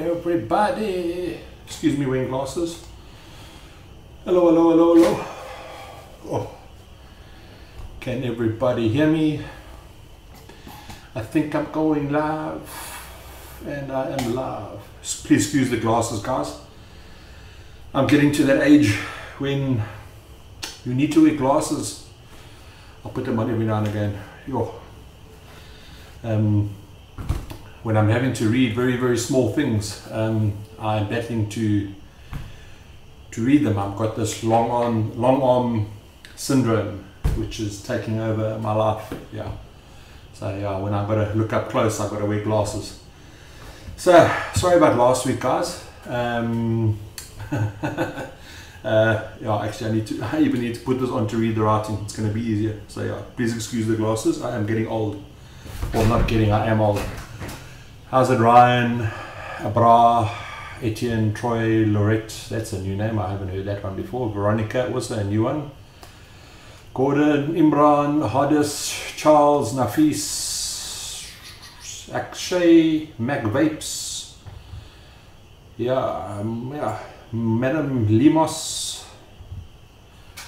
everybody. Excuse me, wearing glasses. Hello, hello, hello, hello. Oh. Can everybody hear me? I think I'm going live, and I am live. Please excuse the glasses, guys. I'm getting to that age when you need to wear glasses. I'll put them on every now and again. Yo. When I'm having to read very, very small things, I'm battling to read them. I've got this long arm syndrome, which is taking over my life. Yeah. So yeah, when I've got to look up close, I've got to wear glasses. So sorry about last week, guys. Yeah, actually I even need to put this on to read the writing. It's going to be easier. So yeah, please excuse the glasses. I am getting old. Well, not getting, I am old. How's it, Ryan, Abra, Etienne, Troy, Lorette? That's a new name. I haven't heard that one before. Veronica, also a new one. Gordon, Imran, Hardis, Charles, Nafis, Akshay, Mac Vapes. Yeah, yeah. Madam Limos.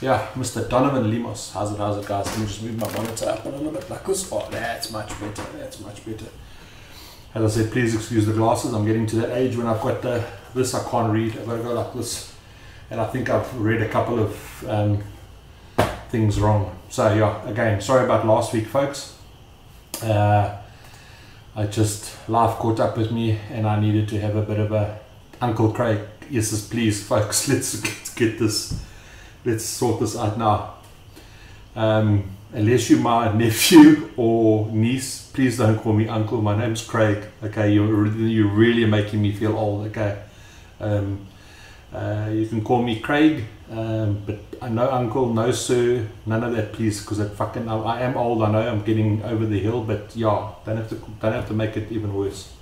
Yeah, Mr. Donovan Limos. How's it, guys? Let me just move my monitor up a little bit like this. Oh, that's much better. That's much better. As I said, please excuse the glasses. I'm getting to that age when I've got this I can't read. I've got to go like this. And I think I've read a couple of things wrong. So yeah, again, sorry about last week, folks. I just, life caught up with me and I needed to have a bit of a Uncle Craig. Yes, please, folks, let's get this. Let's sort this out now. Unless you're my nephew or niece, please don't call me uncle. My name's Craig. Okay, you're really making me feel old. Okay, you can call me Craig, but no uncle, no sir, none of that, please, because I am old. I know I'm getting over the hill, but yeah, don't have to make it even worse.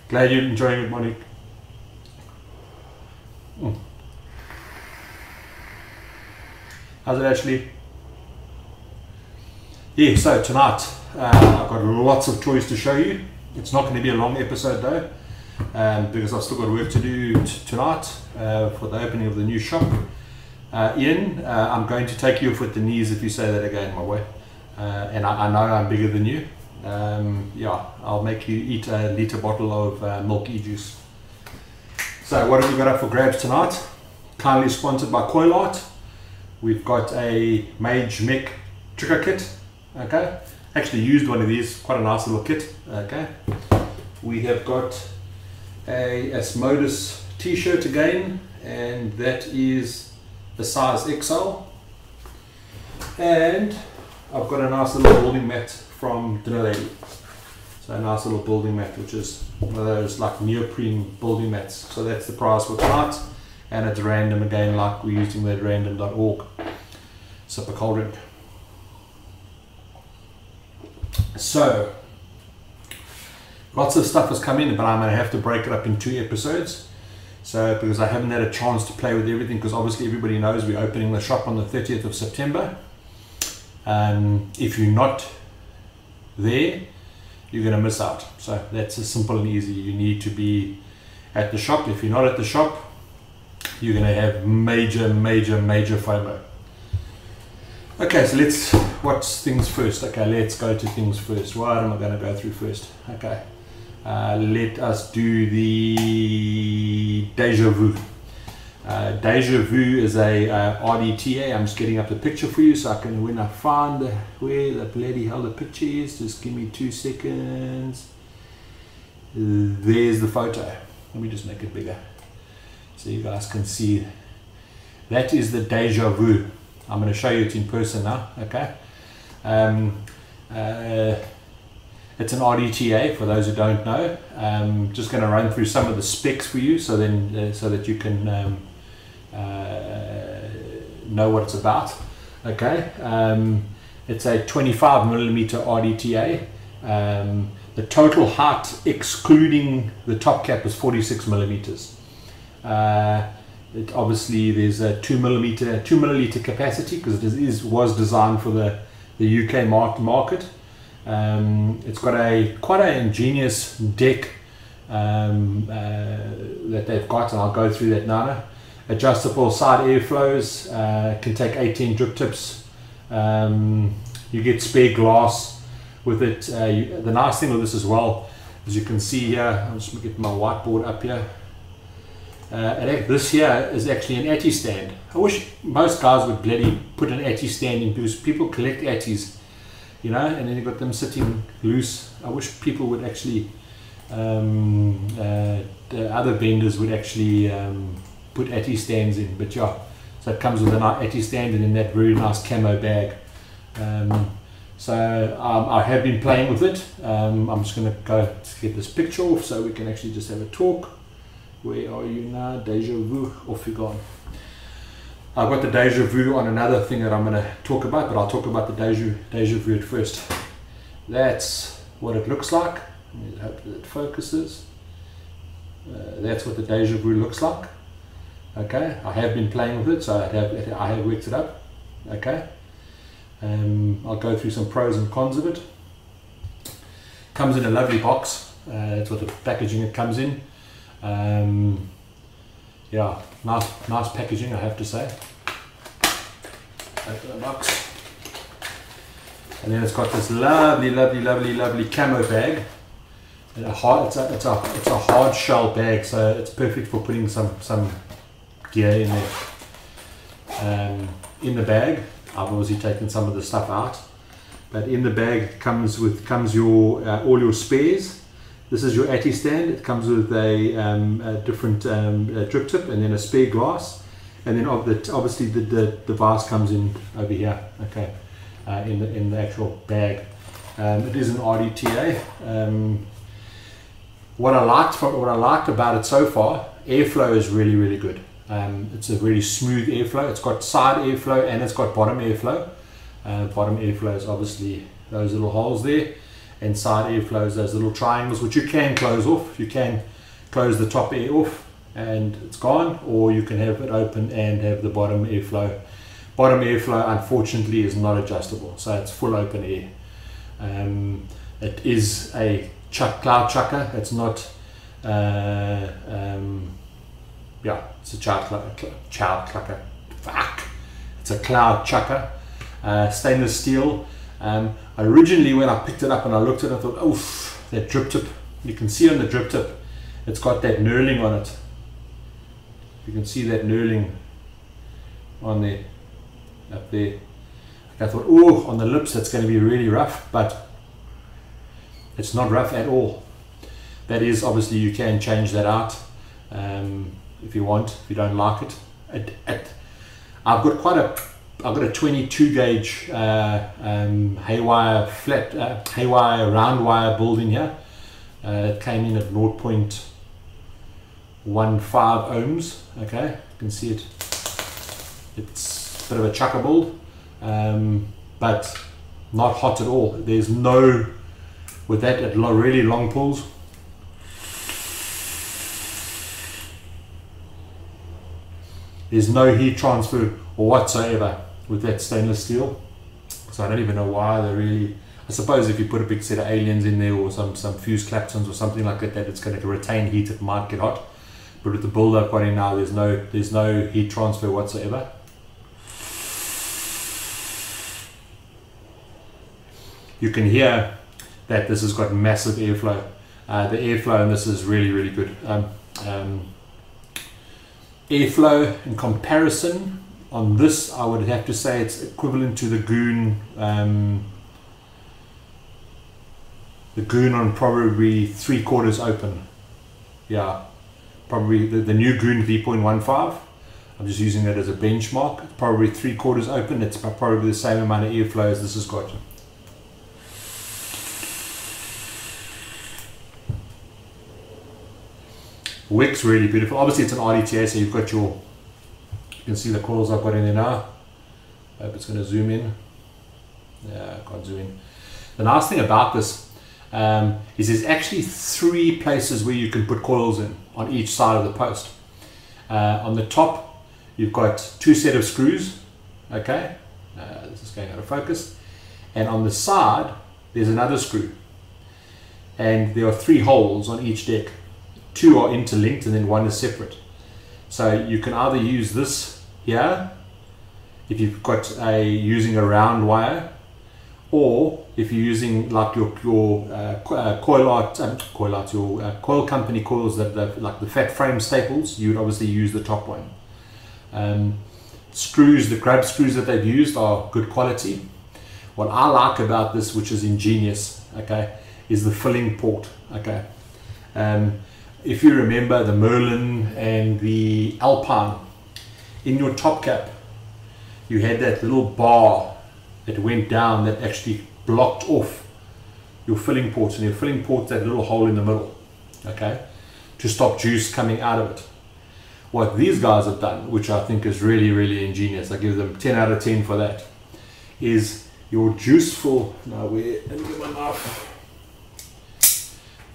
Glad you're enjoying it, Monique. How's it, Ashley? Yeah, so tonight I've got lots of toys to show you. It's not going to be a long episode though, because I've still got work to do tonight for the opening of the new shop. Ian, I'm going to take you off with the knees if you say that again, my boy. And I know I'm bigger than you. Yeah, I'll make you eat a litre bottle of milk e-juice. So what have we got up for grabs tonight? Kindly sponsored by Coil Art. We've got a Mage Mech trigger kit. Okay, actually used one of these, quite a nice little kit. Okay, we have got a Asmodus t-shirt again, and that is the size XL. And I've got a nice little building mat from Dinner Lady. So a nice little building mat, which is one of those like neoprene building mats. So that's the price for tonight, and it's random again, like we're using that random.org. Sip a cold drink. So lots of stuff has come in, but I'm going to have to break it up in 2 episodes. So because I haven't had a chance to play with everything, because obviously everybody knows we're opening the shop on the 30th of September. If you're not there, you're going to miss out. So that's as simple and easy. You need to be at the shop. If you're not at the shop, you're going to have major FOMO. Okay, so what's things first? Okay, let's go to things first. What am I going to go through first? Okay, let us do the Dejavu. Dejavu is a RDTA. I'm just getting up the picture for you so I can, when I find where the bloody hell the picture is, just give me 2 seconds. There's the photo. Let me just make it bigger so you guys can see. That is the Dejavu. I'm going to show you it in person now. Okay, it's an RDTA for those who don't know. Just going to run through some of the specs for you, so then so that you can know what it's about. Okay, it's a 25mm RDTA. The total height, excluding the top cap, is 46mm. Obviously there's a 2 milliliter capacity, because it was designed for the UK market. It's got quite an ingenious deck that they've got, and I'll go through that now. Adjustable side airflows, can take 18 drip tips. You get spare glass with it. The nice thing with this as well, as you can see here, I'm just going to get my whiteboard up here. This here is actually an Atty stand. I wish most guys would bloody put an Atty stand in, because people collect Atties, you know, and then you've got them sitting loose. I wish people would actually, the other vendors would actually put Atty stands in, but yeah, so it comes with an Atty stand and in that very nice camo bag. I have been playing with it. I'm just going to go to get this picture off so we can actually just have a talk. Where are you now? Dejavu, off you gone. I've got the Dejavu on another thing that I'm going to talk about, but I'll talk about the Dejavu at first. That's what it looks like. I hope that it focuses. That's what the Dejavu looks like. Okay, I have been playing with it, so I have worked it up. Okay, I'll go through some pros and cons of it. Comes in a lovely box. That's what the packaging it comes in. Yeah, nice packaging, I have to say. Open the box, and then it's got this lovely camo bag. And it's a hard shell bag, so it's perfect for putting some gear in there. In the bag, I've obviously taken some of the stuff out, but in the bag comes your all your spares. This is your Atty stand. It comes with a different drip tip and then a spare glass, and then obviously the device comes in over here. Okay, in the actual bag. It is an RDTA. What I liked about it so far, airflow is really good. It's a really smooth airflow. It's got side airflow and it's got bottom airflow. Bottom airflow is obviously those little holes there, and side airflow is those little triangles, which you can close off. You can close the top air off and it's gone, or you can have it open and have the bottom airflow. Bottom airflow, unfortunately, is not adjustable, so it's full open air. It is a cloud chucker. It's not yeah, it's a child chucker. Fuck, it's a cloud chucker. Stainless steel. Originally, when I picked it up and I looked at it, I thought, oh, that drip tip. You can see on the drip tip, it's got that knurling on it. You can see that knurling on there, up there. I thought, oh, on the lips, that's going to be really rough, but it's not rough at all. That is, obviously, you can change that out if you want, if you don't like it. I've got a 22 gauge haywire round wire build in here. It came in at 0.15 ohms. Okay, you can see it. It's a bit of a chucker build, but not hot at all. There's no, with that at really long pulls, there's no heat transfer or whatsoever with that stainless steel. So I don't even know why they really, I suppose if you put a big set of aliens in there or some fused Claptons or something like that, it's going to retain heat. It might get hot, but with the build I've got in now, there's no heat transfer whatsoever. You can hear that this has got massive airflow. The airflow in this is really good. Airflow in comparison on this, I would have to say it's equivalent to the Goon. The Goon on probably 3/4 open. Yeah, probably the new Goon V.15. I'm just using that as a benchmark. It's probably 3/4 open. It's probably the same amount of airflow as this has got. Works really beautiful. Obviously it's an RDTA, so you've got you can see the coils I've got in there now. I hope it's going to zoom in. Yeah, I can't zoom in. The nice thing about this is there's actually 3 places where you can put coils in on each side of the post. On the top, you've got 2 sets of screws. Okay, this is going out of focus. And on the side, there's another screw, and there are 3 holes on each deck. 2 are interlinked and then 1 is separate. So you can either use this here if you've got using a round wire, or if you're using like your coil company coils that like the fat frame staples, you would obviously use the top one. Screws, the grab screws that they've used are good quality. What I like about this, which is ingenious, okay, is the filling port. Okay, if you remember the Merlin and the Alpine, in your top cap you had that little bar that went down that actually blocked off your filling ports, and your filling port, that little hole in the middle, okay, to stop juice coming out of it. What these guys have done, which I think is really, really ingenious, I give them 10 out of 10 for that, is your juice fill, now where, let me get my knife,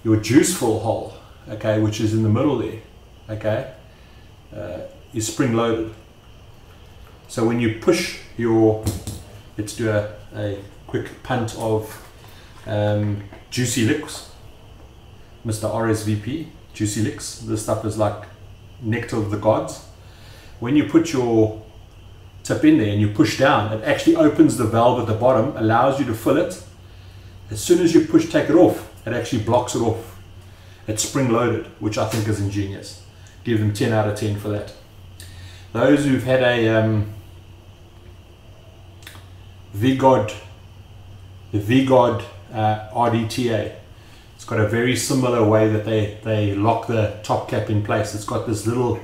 your juice fill hole, okay, which is in the middle there, okay, is spring loaded. So when you push your, let's do a quick punt of Juicy Licks, Mr. RSVP, Juicy Licks. This stuff is like nectar of the gods. When you put your tip in there and you push down, it actually opens the valve at the bottom, allows you to fill it. As soon as you take it off, it actually blocks it off. It's spring loaded, which I think is ingenious. Give them 10 out of 10 for that. Those who've had a the VGOD RDTA, it's got a very similar way that they lock the top cap in place. It's got this little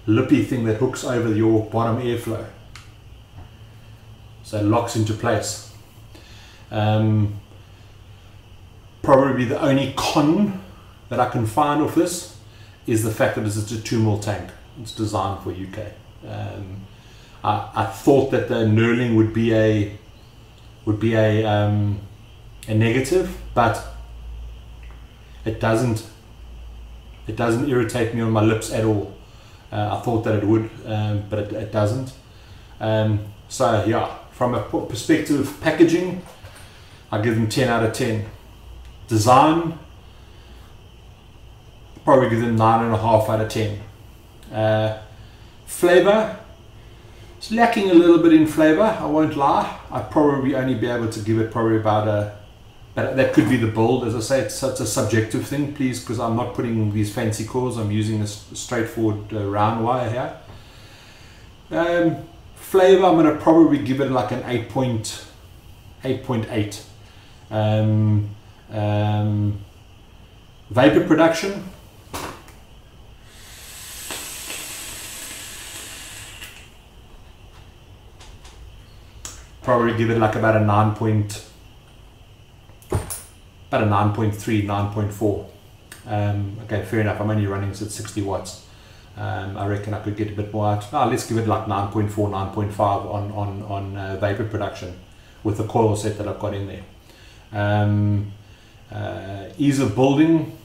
lippy thing that hooks over your bottom airflow, so it locks into place. Probably the only con that I can find of this is the fact that it's a 2 mil tank. It's designed for UK. I thought that the knurling would be a negative, but it doesn't irritate me on my lips at all. I thought that it would, but it doesn't. So yeah, from a perspective of packaging, I give them 10 out of 10. Design, probably give them 9.5 out of 10. Flavor, it's lacking a little bit in flavor, I won't lie. I'd probably only be able to give it probably about that could be the build. As I say, it's such a subjective thing, please, because I'm not putting these fancy coils, I'm using a straightforward round wire here. Flavor, I'm going to probably give it like an 8.8. Vapor production, probably give it like about a 9.3, 9.4. Okay, fair enough. I'm only running this at 60 watts. I reckon I could get a bit more out. Let's give it like 9.4, 9.5 on vapor production with the coil set that I've got in there. Ease of building,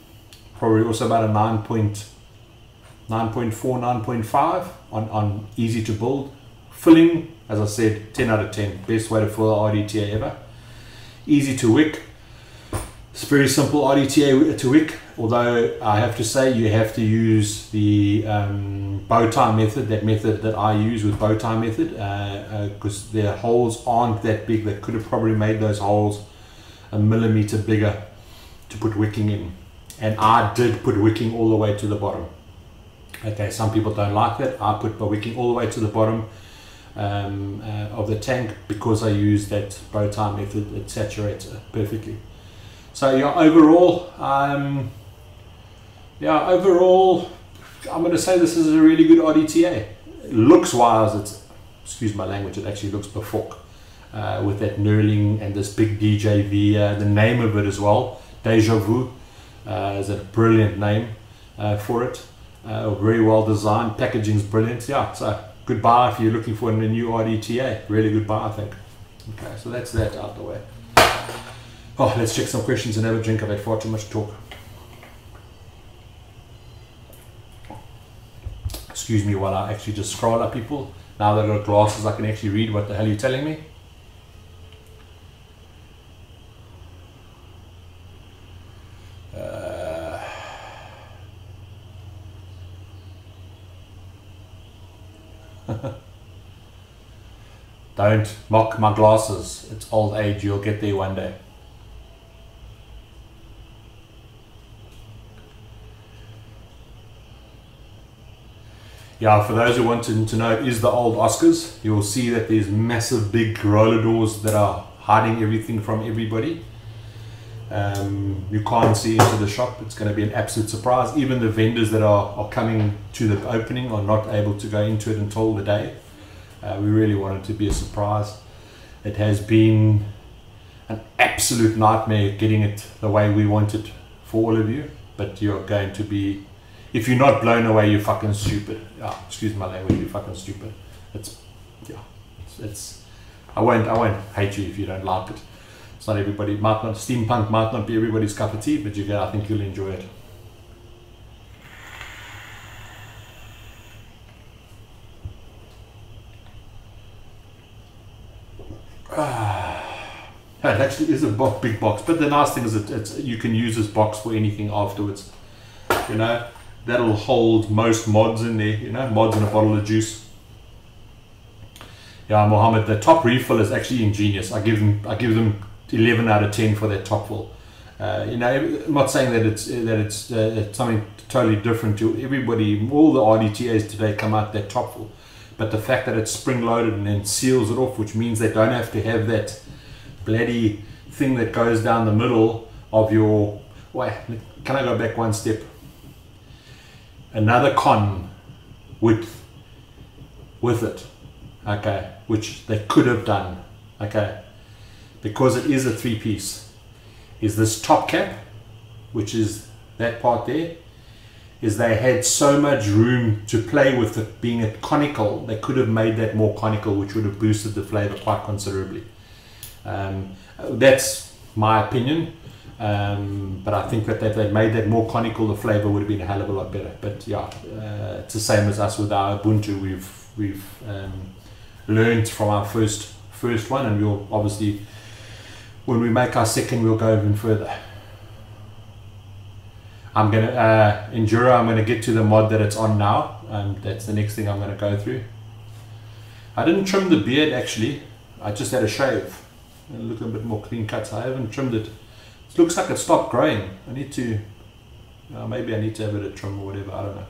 probably also about a 9.4, 9.5 on easy to build. Filling, as I said, 10 out of 10. Best way to fill RDTA ever. Easy to wick. It's very simple RDTA to wick, although I have to say you have to use the bow tie method, that method that I use with bow tie method, because their holes aren't that big. They could have probably made those holes a millimeter bigger to put wicking in, and I did put wicking all the way to the bottom. Okay, some people don't like that. I put my wicking all the way to the bottom of the tank because I use that bow tie method. It saturates it perfectly. So yeah, overall, I'm going to say this is a really good RDTA. Looks wise, it's, excuse my language, it actually looks befok with that knurling and this big DJV. The name of it as well, Dejavu, is a brilliant name for it. Very well designed, packaging's brilliant. Yeah, so good buy if you're looking for a new RDTA. Really good buy, I think. Okay, so that's that out the way. Oh, let's check some questions and have a drink. I've had far too much talk. Excuse me while I actually just scroll up, people. Now that I've got glasses, I can actually read what the hell you're telling me. Don't mock my glasses. It's old age. You'll get there one day. Yeah, for those who wanted to know, it is the old Oscars. You'll see that there's massive big roller doors that are hiding everything from everybody. You can't see into the shop. It's going to be an absolute surprise. Even the vendors that are coming to the opening are not able to go into it until the day. We really want it to be a surprise. It has been an absolute nightmare getting it the way we want it for all of you, but you're going to be, if you're not blown away, you're fucking stupid. Excuse my language, you're fucking stupid. I won't hate you if you don't like it. It's not everybody, steampunk might not be everybody's cup of tea, but I think you'll enjoy it. It actually is a big box, but the nice thing is you can use this box for anything afterwards. That'll hold most mods in there, mods in a bottle of juice. Yeah, Mohammed, the top refill is actually ingenious. I give them 11 out of 10 for their top fill. I'm not saying that it's something totally different to everybody. All the RDTAs today come out that top fill, but the fact that it's spring loaded and then seals it off, which means they don't have to have that bloody thing that goes down the middle of your. Wait, can I go back one step? Another con with it, okay, which they could have done, okay, because it is a three-piece, is this top cap, which is that part there, is they had so much room to play with it being a conical. They could have made that more conical, which would have boosted the flavor quite considerably. That's my opinion, but I think that if they made that more conical, the flavor would have been a hell of a lot better. But yeah, it's the same as us with our Ubuntu. We've learned from our first one, and we'll obviously, when we make our second, we'll go even further. I'm gonna Enduro. I'm gonna get to the mod that it's on now, and that's the next thing I'm gonna go through. I didn't trim the beard actually. I just had a shave. Look a bit more clean cut. I haven't trimmed it. It looks like it stopped growing. I need to. Maybe I need to have it a trim or whatever. I don't know.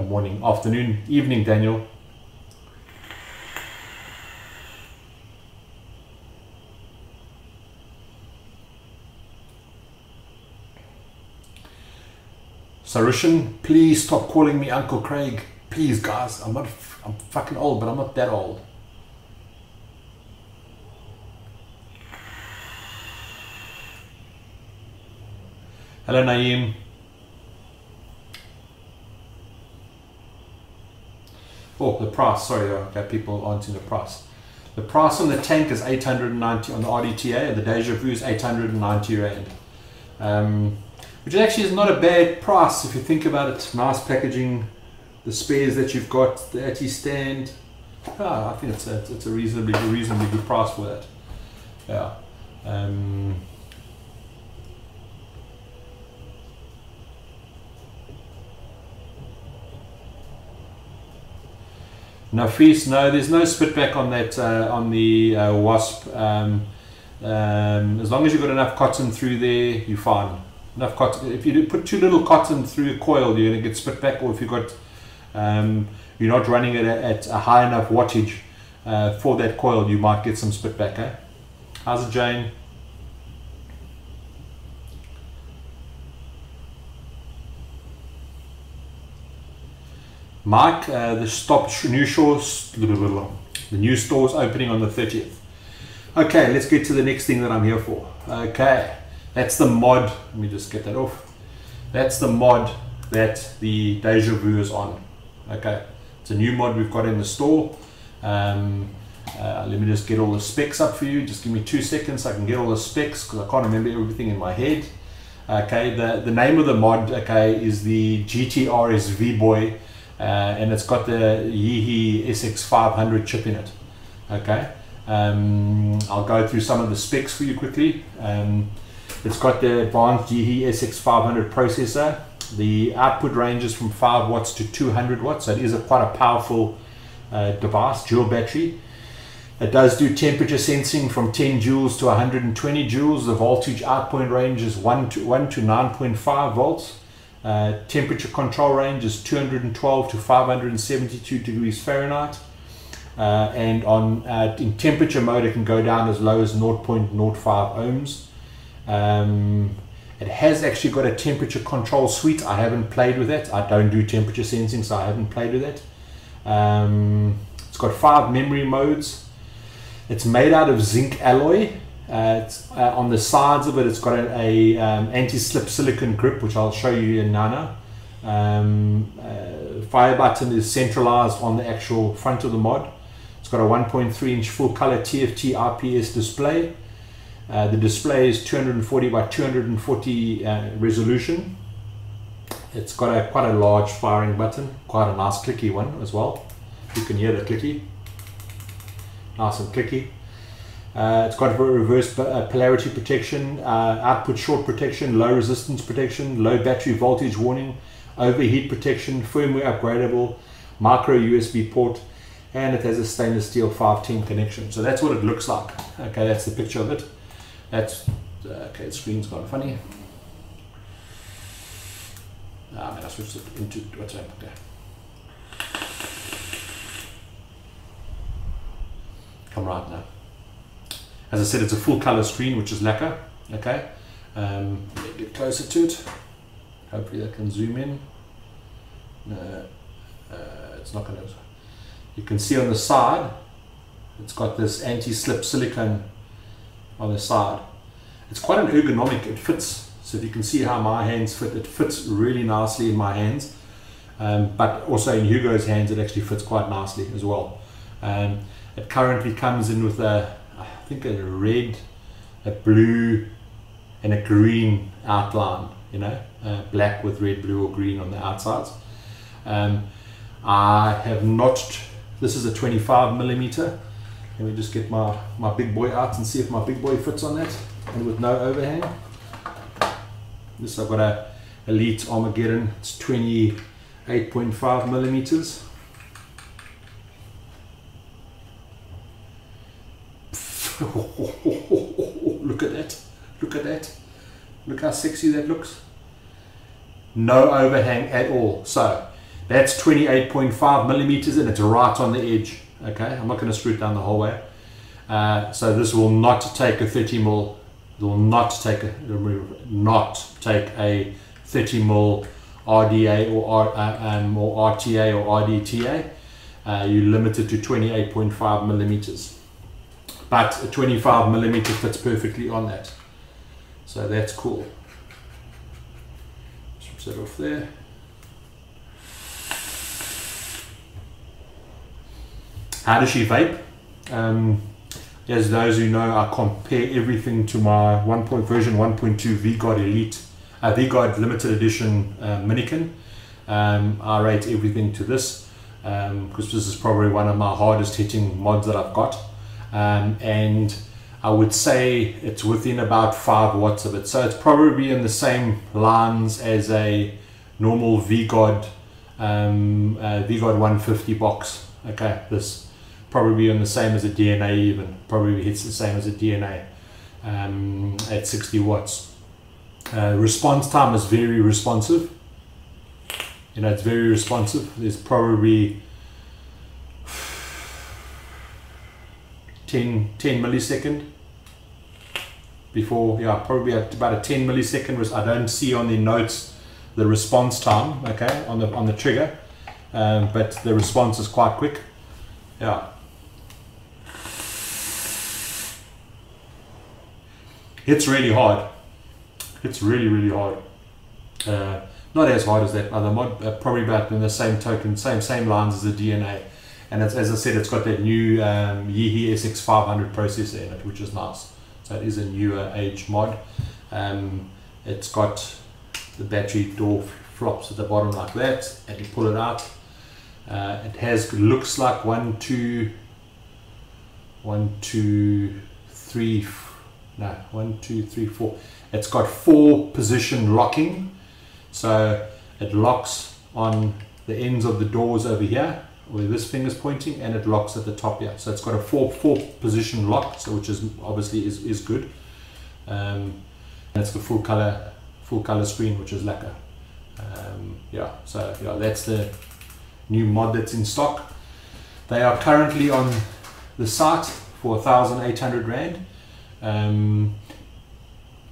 Morning, afternoon, evening, Daniel. Sarushan, please stop calling me Uncle Craig. Please, guys. I'm fucking old, but I'm not that old. Hello, Naeem. Oh, the price. Sorry, okay, people answering the price. The price on the tank is 890 on the RDTA, and the Dejavu is 890 Rand. Which actually is not a bad price if you think about it. Nice packaging, the spares that you've got, the AT stand. I think it's a reasonably good price for that. Yeah. Nafis, no, there's no spitback on that on the Wasp. As long as you've got enough cotton through there, you're fine. Enough cotton. If you put too little cotton through a coil, you're going to get spitback. Or if you've got, you're not running it at a high enough wattage for that coil, you might get some spitback. Eh? How's it, Jane? Mike, the new store's opening on the 30th. Okay, let's get to the next thing that I'm here for. Okay, that's the mod. Let me just get that off. That's the mod that the Dejavu is on. Okay, it's a new mod we've got in the store. Let me just get all the specs up for you. Just give me 2 seconds so I can get all the specs, because I can't remember everything in my head. Okay, the name of the mod, okay, is the GTRS VBOY. And it's got the YIHI SX 500 chip in it. Okay, I'll go through some of the specs for you quickly. It's got the advanced YIHI SX 500 processor. The output ranges from 5 watts to 200 watts, so it is quite a powerful device, dual battery. It does do temperature sensing from 10 joules to 120 joules. The voltage output range is 1 to 9.5 volts. Temperature control range is 212 to 572 degrees Fahrenheit. And in temperature mode, it can go down as low as 0.05 ohms. It has actually got a temperature control suite. I haven't played with it. I don't do temperature sensing, so I haven't played with it. It's got 5 memory modes. It's made out of zinc alloy. On the sides of it, it's got a anti-slip silicone grip, which I'll show you in now. Fire button is centralized on the actual front of the mod. It's got a 1.3-inch full color TFT IPS display. The display is 240 by 240 resolution. It's got quite a large firing button, quite a nice clicky one as well. You can hear the clicky, nice and clicky. It's got reverse polarity protection, output short protection, low resistance protection, low battery voltage warning, overheat protection, firmware upgradable, micro USB port, and it has a stainless steel 510 connection. So that's what it looks like. Okay, that's the picture of it. That's okay. The screen's gone funny. Man, I switched it into WhatsApp. Okay. Come right now. As I said, it's a full color screen, which is lacquer. Okay. Get closer to it. Hopefully that can zoom in. No, it's not going to. You can see on the side, it's got this anti-slip silicone on the side. It's quite an ergonomic. It fits. So if you can see how my hands fit, it fits really nicely in my hands. But also in Hugo's hands, it actually fits quite nicely as well. It currently comes in with I think a red, a blue, and a green outline. You know, black with red, blue, or green on the outsides. I have notched. This is a 25mm. Let me just get my big boy out and see if my big boy fits on that, and with no overhang. This I've got a Elite Armageddon. It's 28.5mm. Look at that! Look at that! Look how sexy that looks. No overhang at all. So that's 28.5mm, and it's right on the edge. Okay, I'm not going to screw it down the whole way. So this will not take a 30mm. It will not take a 30mm RDA or RTA or RDTA. You're limited to 28.5mm. But a 25mm fits perfectly on that. So that's cool. Strip that off there. How does she vape? As those who know, I compare everything to my version 1.2 VGod Elite, VGod Limited Edition Minikin. I rate everything to this because this is probably one of my hardest hitting mods that I've got. And I would say it's within about 5 watts of it. So it's probably in the same lines as a normal VGod, VGod 150 box. Okay, this probably on the same as a DNA, even probably hits the same as a DNA at 60 watts. Response time is very responsive. You know, it's very responsive. There's probably 10 millisecond before, yeah, probably about a 10 millisecond. I don't see on the notes the response time, okay, on the trigger, but the response is quite quick. Yeah. It's really hard. It's really hard. Not as hard as that other mod, probably about in the same token, same lines as the DNA. And it's, as I said, it's got that new YIHI SX 500 processor in it, which is nice. So it is a newer age mod. It's got the battery door flops at the bottom like that, and you pull it out. It looks like 1, 2, 3, 4. It's got 4 position locking. So It locks on the ends of the doors over here where this finger's pointing, and it locks at the top here. So it's got a four position lock, so which is obviously is good. And it's the full color screen, which is lacquer. Yeah, so yeah, that's the new mod that's in stock. They are currently on the site for 1,800 Rand.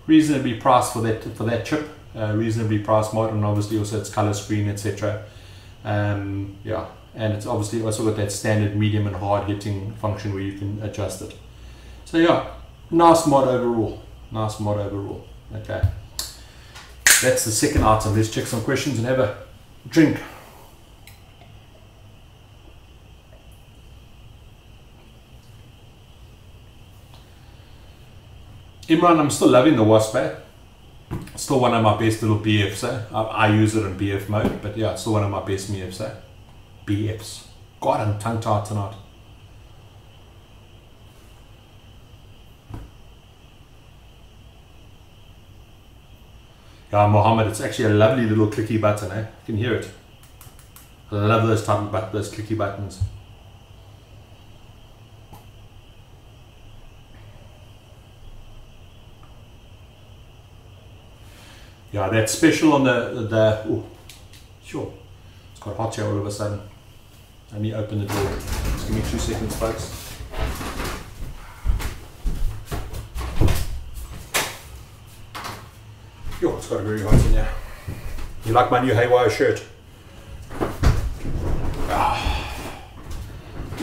Reasonably priced for that chip. Reasonably priced mod, and obviously also it's color screen, etc. Yeah, and it's obviously also got that standard medium and hard hitting function where you can adjust it. So yeah, nice mod overall. Nice mod overall. Okay, that's the second item. Let's check some questions and have a drink. Imran, I'm still loving the Wasp. Still one of my best little BFs. I use it in BF mode, but yeah, still one of my best BFs. BFs. God, I'm tongue tied tonight. Yeah, Mohammed, it's actually a lovely little clicky button. You can hear it. I love those type of those clicky buttons. Yeah, that's special on the oh, sure. It's got hot here all of a sudden. Let me open the door. Just give me 2 seconds, folks. Yo, it's got a very hot in here. You like my new haywire shirt?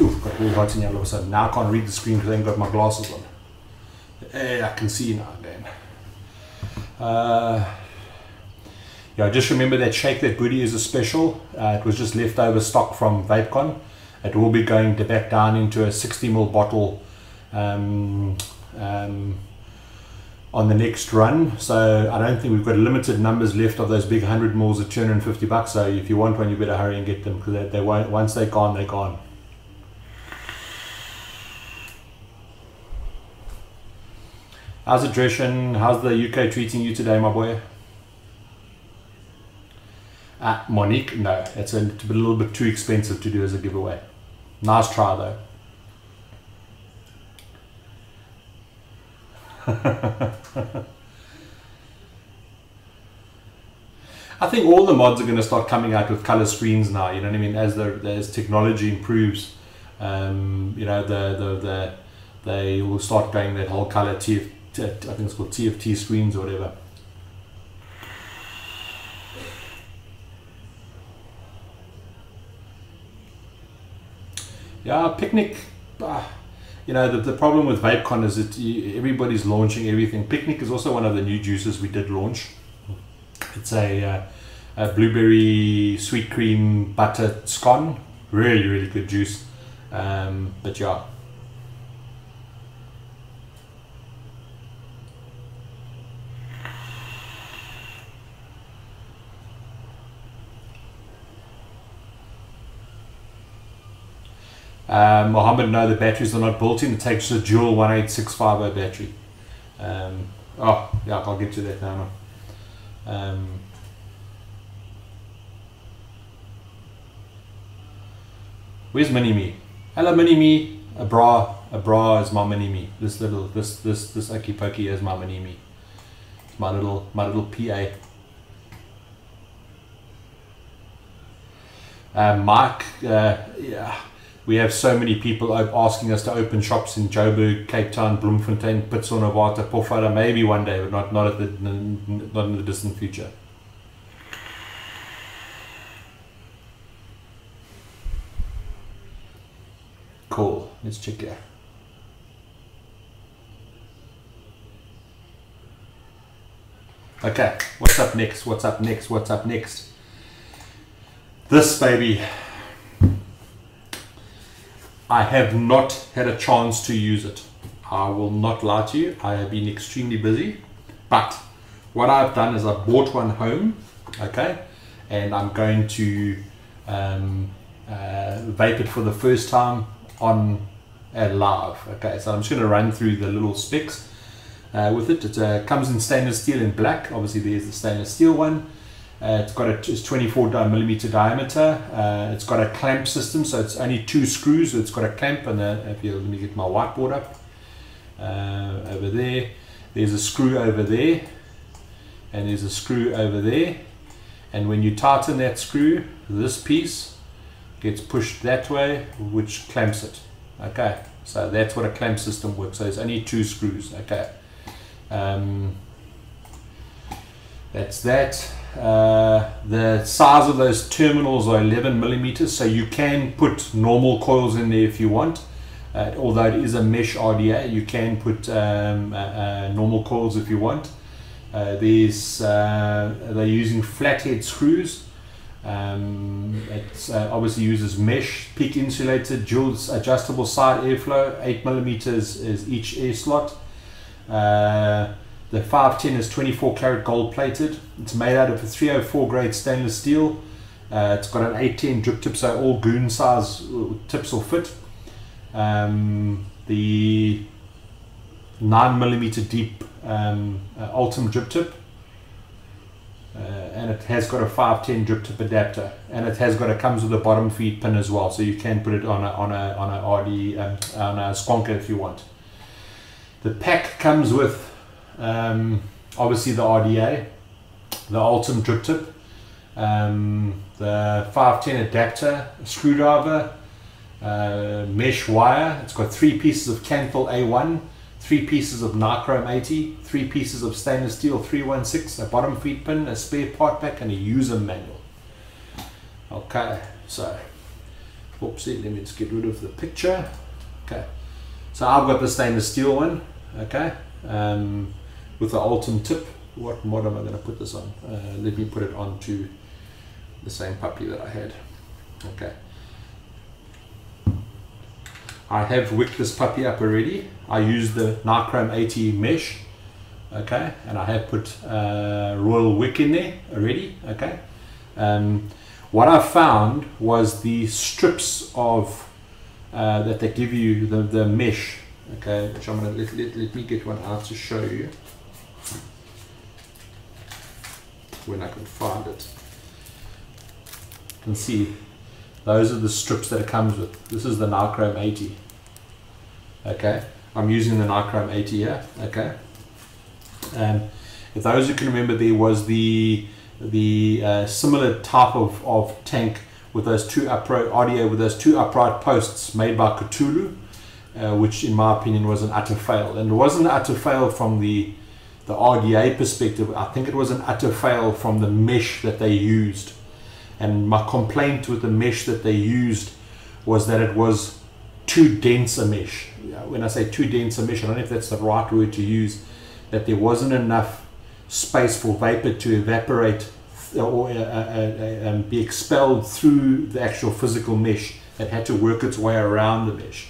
Ooh, got very hot in here all of a sudden. Now I can't read the screen because I ain't got my glasses on. Hey, I can see now, Dan. Yeah, just remember that Shake That Booty is a special. It was just leftover stock from VapeCon. It will be going back down into a 60ml bottle on the next run. So I don't think we've got limited numbers left of those big 100mls at 250 bucks. So if you want one, you better hurry and get them, because they won't, once they're gone, they're gone. How's it, Dreshen? How's the UK treating you today, my boy? Monique, no, it's a little bit too expensive to do as a giveaway. Nice try though. I think all the mods are going to start coming out with color screens now, you know what I mean, as technology improves. You know, they will start going that whole color I think it's called TFT screens or whatever. Yeah, Picnic, you know, the problem with VapeCon is that everybody's launching everything. Picnic is also one of the new juices we did launch. It's a blueberry sweet cream butter scone. Really, really good juice. But yeah. Mohammed, no, the batteries are not built in. It takes a dual 18650 battery. Oh, yeah, I'll get to that now. Where's Mini-Me? Hello, Mini-Me. A bra is my Mini-Me. This Okie Pokey is my Mini-Me. It's my little PA. Mike, yeah. We have so many people asking us to open shops in Joburg, Cape Town, Bloemfontein, Pitsonavata, Pofara, maybe one day, but not in the distant future. Cool. Let's check here. Okay, what's up next? What's up next? What's up next? This baby. I have not had a chance to use it. I will not lie to you. I have been extremely busy. But what I've done is I've bought one home, okay, and I'm going to vape it for the first time on live. Okay, so I'm just going to run through the little specs with it. It comes in stainless steel in black. Obviously, there's the stainless steel one. It's 24mm diameter. It's got a clamp system, so it's only 2 screws. It's got a clamp, and let me get my whiteboard up. Over there, there's a screw over there, and there's a screw over there. And when you tighten that screw, this piece gets pushed that way, which clamps it. Okay, so that's what a clamp system works. So it's only 2 screws. Okay, that's that. The size of those terminals are 11mm, so you can put normal coils in there if you want. Although it is a mesh RDA, you can put normal coils if you want. They're using flathead screws. It obviously uses mesh, peak insulated, dual adjustable side airflow, 8mm is each air slot. The 510 is 24 karat gold plated. It's made out of a 304 grade stainless steel. It's got an 810 drip tip, so all goon size tips will fit. The 9mm deep Ultim drip tip, and it has got a 510 drip tip adapter, and it comes with a bottom feed pin as well, so you can put it on a squonker if you want. The pack comes with obviously the RDA, the Ultim drip tip, the 510 adapter, a screwdriver, mesh wire. It's got 3 pieces of Canthal A1, 3 pieces of Nichrome 80, 3 pieces of stainless steel 316, a bottom feed pin, a spare part pack, and a user manual. Okay, so oopsie, let me just get rid of the picture. Okay, so I've got the stainless steel one. Okay, with the Ultim tip. What mod am I going to put this on? Let me put it onto the same puppy that I had. Okay, I have wicked this puppy up already. I used the Nichrome 80 mesh. Okay, and I have put royal wick in there already. Okay, what I found was the strips of that they give you, the mesh. Okay, which I'm going to let me get one out to show you when I can find it. You can see those are the strips that it comes with. This is the Nichrome 80. Okay, I'm using the Nichrome 80 here. Okay, if those who can remember, there was the similar type of tank with those 2 upright RDA with those 2 upright posts made by Cthulhu. Which in my opinion was an utter fail, and it wasn't an utter fail from the RDA perspective. I think it was an utter fail from the mesh that they used, and my complaint with the mesh that they used was that it was too dense a mesh. When I say too dense a mesh, I don't know if that's the right word to use, that there wasn't enough space for vapor to evaporate or be expelled through the actual physical mesh. It had to work its way around the mesh.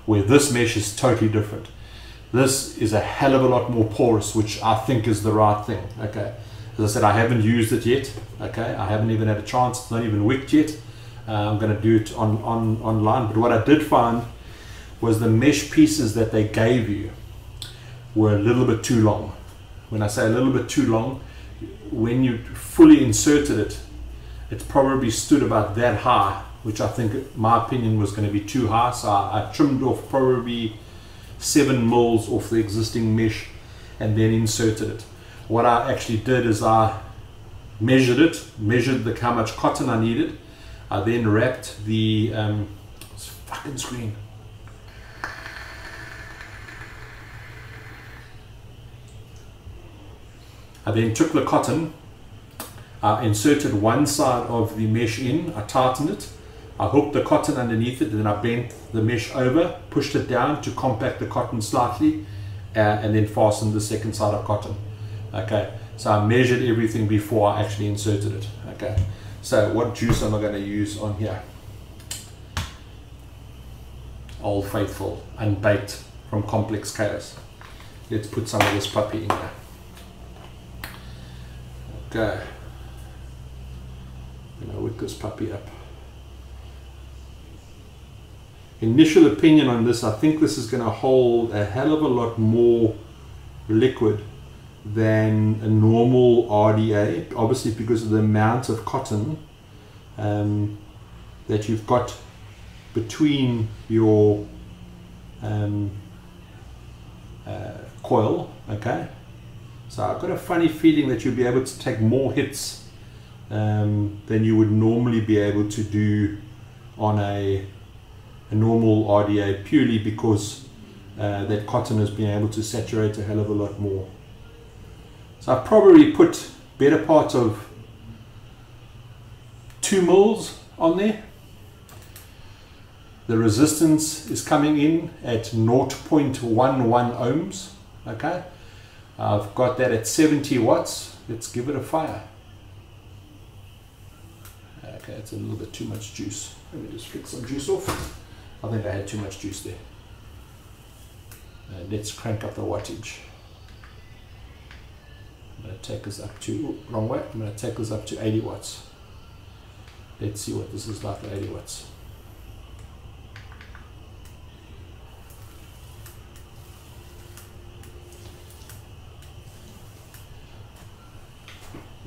Where this mesh is totally different. This is a hell of a lot more porous, which I think is the right thing. Okay, as I said, I haven't used it yet. Okay, I haven't even had a chance. It's not even wicked yet. I'm going to do it online. But what I did find was the mesh pieces that they gave you were a little bit too long. When I say a little bit too long, when you fully inserted it, it's probably stood about that high, which I think, my opinion, was going to be too high. So I trimmed off probably 7 mils off the existing mesh and then inserted it. What I actually did is I measured how much cotton I needed. I then wrapped the fucking screen. I then took the cotton, I inserted one side of the mesh in, I tightened it, I hooked the cotton underneath it, and then I bent the mesh over, pushed it down to compact the cotton slightly, and then fastened the second side of cotton. Okay, so I measured everything before I actually inserted it. Okay, so what juice am I going to use on here? Old Faithful, unbaked from Complex Chaos. Let's put some of this puppy in there. Okay, I'm going to whip this puppy up. Initial opinion on this, I think this is going to hold a hell of a lot more liquid than a normal RDA, obviously because of the amount of cotton that you've got between your coil. Okay, so I've got a funny feeling that you'll be able to take more hits than you would normally be able to do on a normal RDA, purely because that cotton has been able to saturate a hell of a lot more. So I probably put better part of 2 mils on there. The resistance is coming in at 0.11 ohms. Okay, I've got that at 70 watts. Let's give it a fire. Okay, it's a little bit too much juice. Let me just flick some juice off. I think I had too much juice there. Let's crank up the wattage. I'm going to take this up to, wrong way, I'm going to take this up to 80 watts. Let's see what this is like at 80 watts.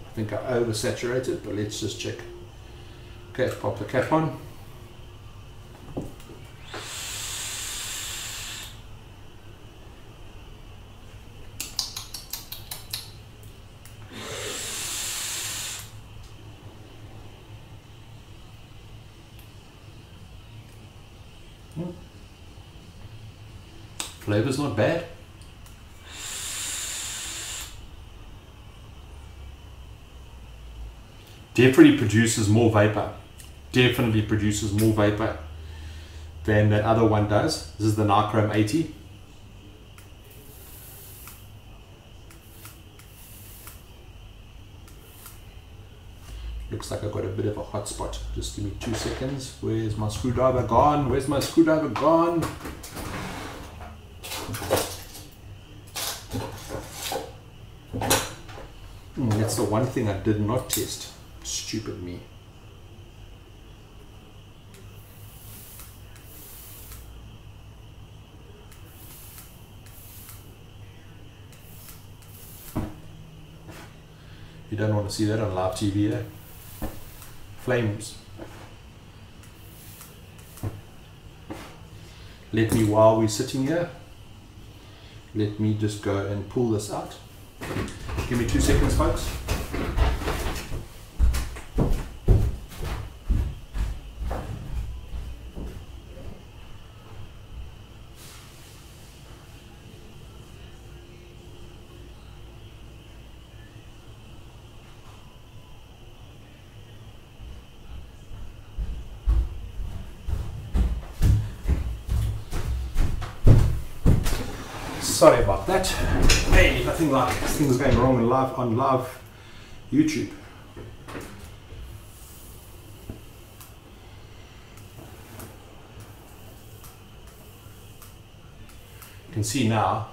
I think I oversaturated, but let's just check. Okay, pop the cap on. Flavor's not bad. Definitely produces more vapor. Definitely produces more vapor than that other one does. This is the Nichrome 80. Looks like I've got a bit of a hot spot. Just give me 2 seconds. Where's my screwdriver gone? Where's my screwdriver gone? That's the one thing I did not test. Stupid me. You don't want to see that on live TV, eh? Flames. Let me, while we're sitting here, let me just go and pull this out. Give me 2 seconds, folks. Sorry about that. Hey, nothing like things going wrong on live YouTube. You can see now,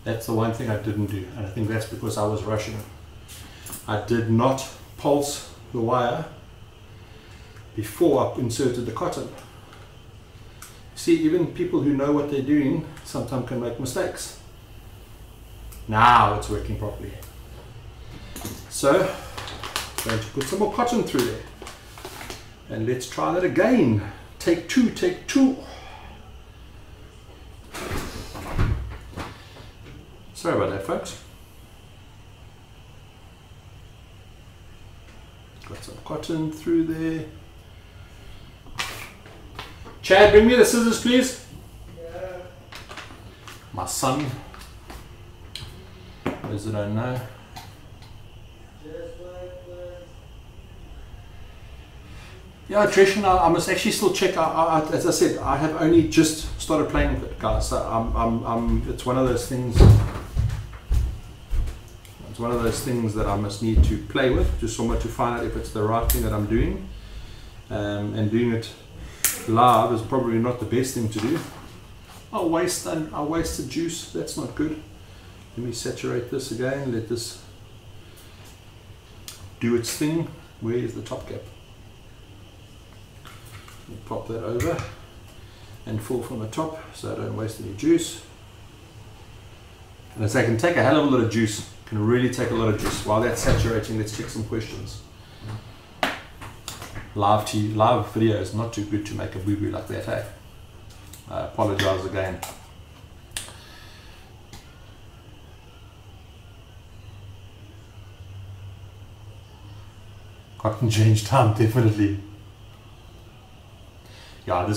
that's the one thing I didn't do, and I think that's because I was rushing. I did not pulse the wire before I inserted the cotton. See, even people who know what they're doing sometimes can make mistakes. Now it's working properly. So, I'm going to put some more cotton through there. And let's try that again. Take two, take two. Sorry about that, folks. Got some cotton through there. Chad, bring me the scissors, please. Yeah. My son. What is it? I don't know. Yeah, Trish, and I must actually still check. As I said, I have only just started playing with it, guys. So it's one of those things. It's one of those things that I must need to play with, just somewhat to find out if it's the right thing that I'm doing, and doing it live is probably not the best thing to do. I wasted juice. That's not good. Let me saturate this again. Let this do its thing. Where is the top cap? Pop that over and fill from the top so I don't waste any juice. And so I can take a hell of a lot of juice, can really take a lot of juice. While that's saturating, let's check some questions. Live video is not too good to make a boo-boo like that, hey? I apologize again. Cotton change time, definitely. Yeah,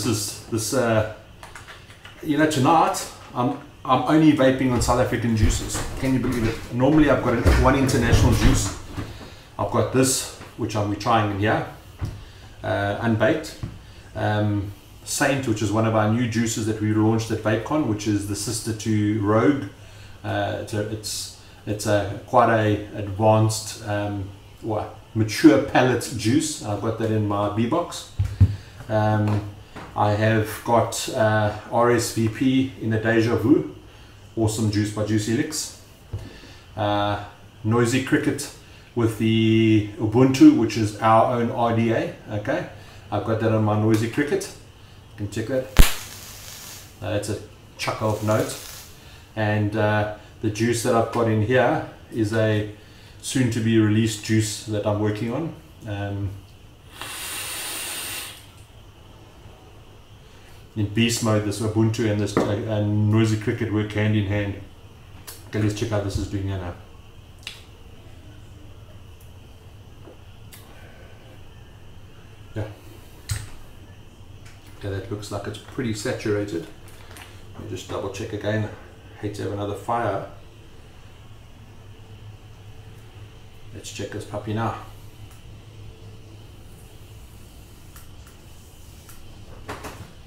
you know, tonight I'm only vaping on South African juices. Can you believe it? Normally I've got one international juice. I've got this, which we're trying in here, unbaked. Saint, which is one of our new juices that we launched at VapeCon, which is the sister to Rogue. It's quite a advanced, mature palate juice. I've got that in my B box. I have got RSVP in the Dejavu, awesome juice by Juicy Licks. Noisy Cricket with the Ubuntu, which is our own RDA. Okay, I've got that on my Noisy Cricket. You can check that. That's a chuckle of note. And the juice that I've got in here is a soon to be released juice that I'm working on. In beast mode, this Ubuntu and this Noisy Cricket work hand in hand. Okay, let's check out this is doing here now. Yeah. Okay, that looks like it's pretty saturated. Let me just double check again. I hate to have another fire. Let's check this puppy now.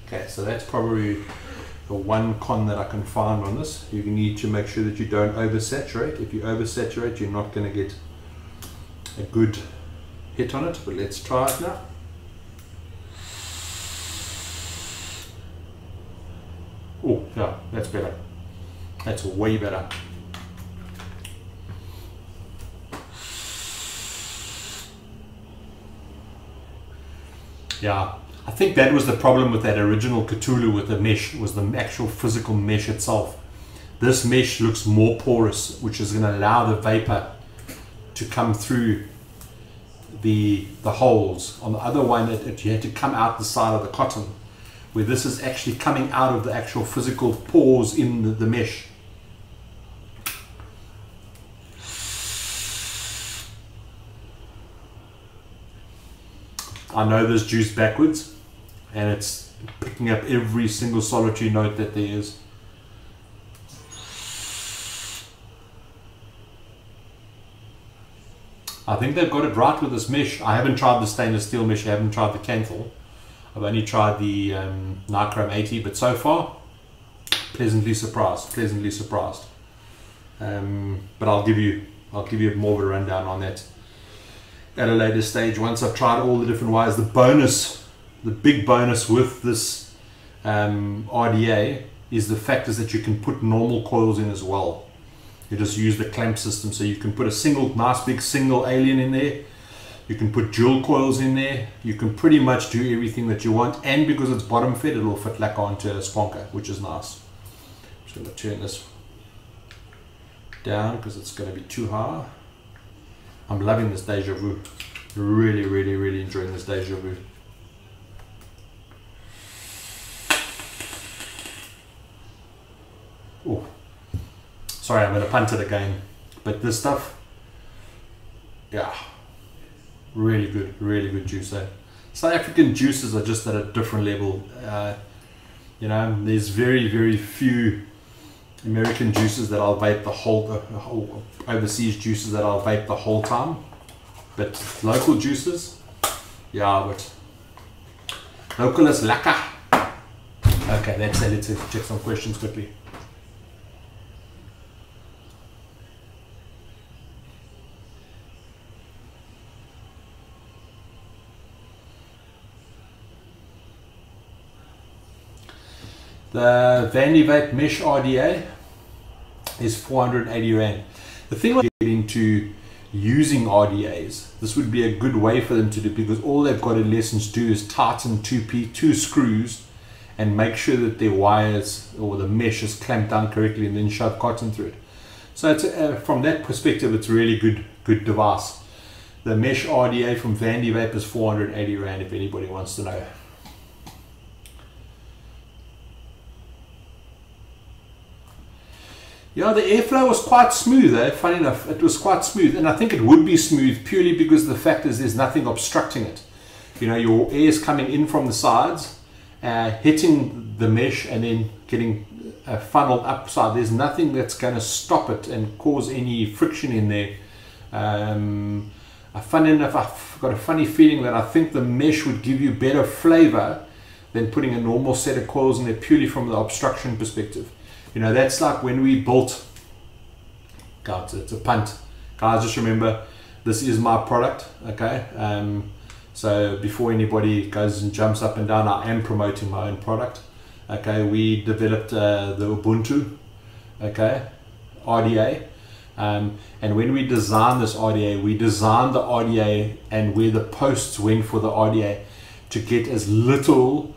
Okay, so that's probably the one con that I can find on this. You need to make sure that you don't oversaturate. If you oversaturate, you're not going to get a good hit on it, but let's try it now. Oh, yeah, that's better. That's way better. Yeah, I think that was the problem with that original Cthulhu with the mesh, was the actual physical mesh itself. This mesh looks more porous, which is going to allow the vapor to come through the holes. On the other one, you had to come out the side of the cotton, where this is actually coming out of the actual physical pores in the mesh. I know this juice backwards, and it's picking up every single solitary note that there is. I think they've got it right with this mesh. I haven't tried the stainless steel mesh, I haven't tried the Canthal. I've only tried the Nichrome 80, but so far, pleasantly surprised, pleasantly surprised. But I'll give you more of a rundown on that at a later stage once I've tried all the different wires. The big bonus with this RDA is the fact is that you can put normal coils in as well. You just use the clamp system, so you can put a nice big single alien in there. You can put dual coils in there. You can pretty much do everything that you want, and because it's bottom fed, it'll fit like onto a sponker, which is nice. I'm just going to turn this down because it's going to be too high. I'm loving this Dejavu. Really, really, really enjoying this Dejavu. Oh, sorry, I'm going to punt it again. But this stuff, yeah, really good juice. South African juices are just at a different level. You know, there's very, very few American juices that I'll vape the whole overseas juices that I'll vape the whole time, but local juices, yeah, but local is lekker. Okay, that's it. Let's check some questions quickly. The Vandy Vape Mesh RDA is 480 Rand. The thing about getting into using RDAs, this would be a good way for them to do, because all they've got in lessons to do is tighten two screws and make sure that their wires or the mesh is clamped down correctly, and then shove cotton through it. So it's from that perspective, it's a really good device. The mesh RDA from Vandy vape is 480 Rand if anybody wants to know. Yeah, the airflow was quite smooth, eh? Funny enough, it was quite smooth, and I think it would be smooth purely because the fact is there's nothing obstructing it. You know, your air is coming in from the sides, hitting the mesh, and then getting funneled upside. There's nothing that's going to stop it and cause any friction in there. Funny enough, I've got a funny feeling that I think the mesh would give you better flavor than putting a normal set of coils in there purely from the obstruction perspective. You know, that's like when we built, God, it's a punt. Guys, just remember, this is my product, okay? So before anybody goes and jumps up and down, I am promoting my own product. Okay, we developed the Ubuntu, okay, RDA. And when we designed this RDA, we designed the RDA and where the posts went for the RDA to get as little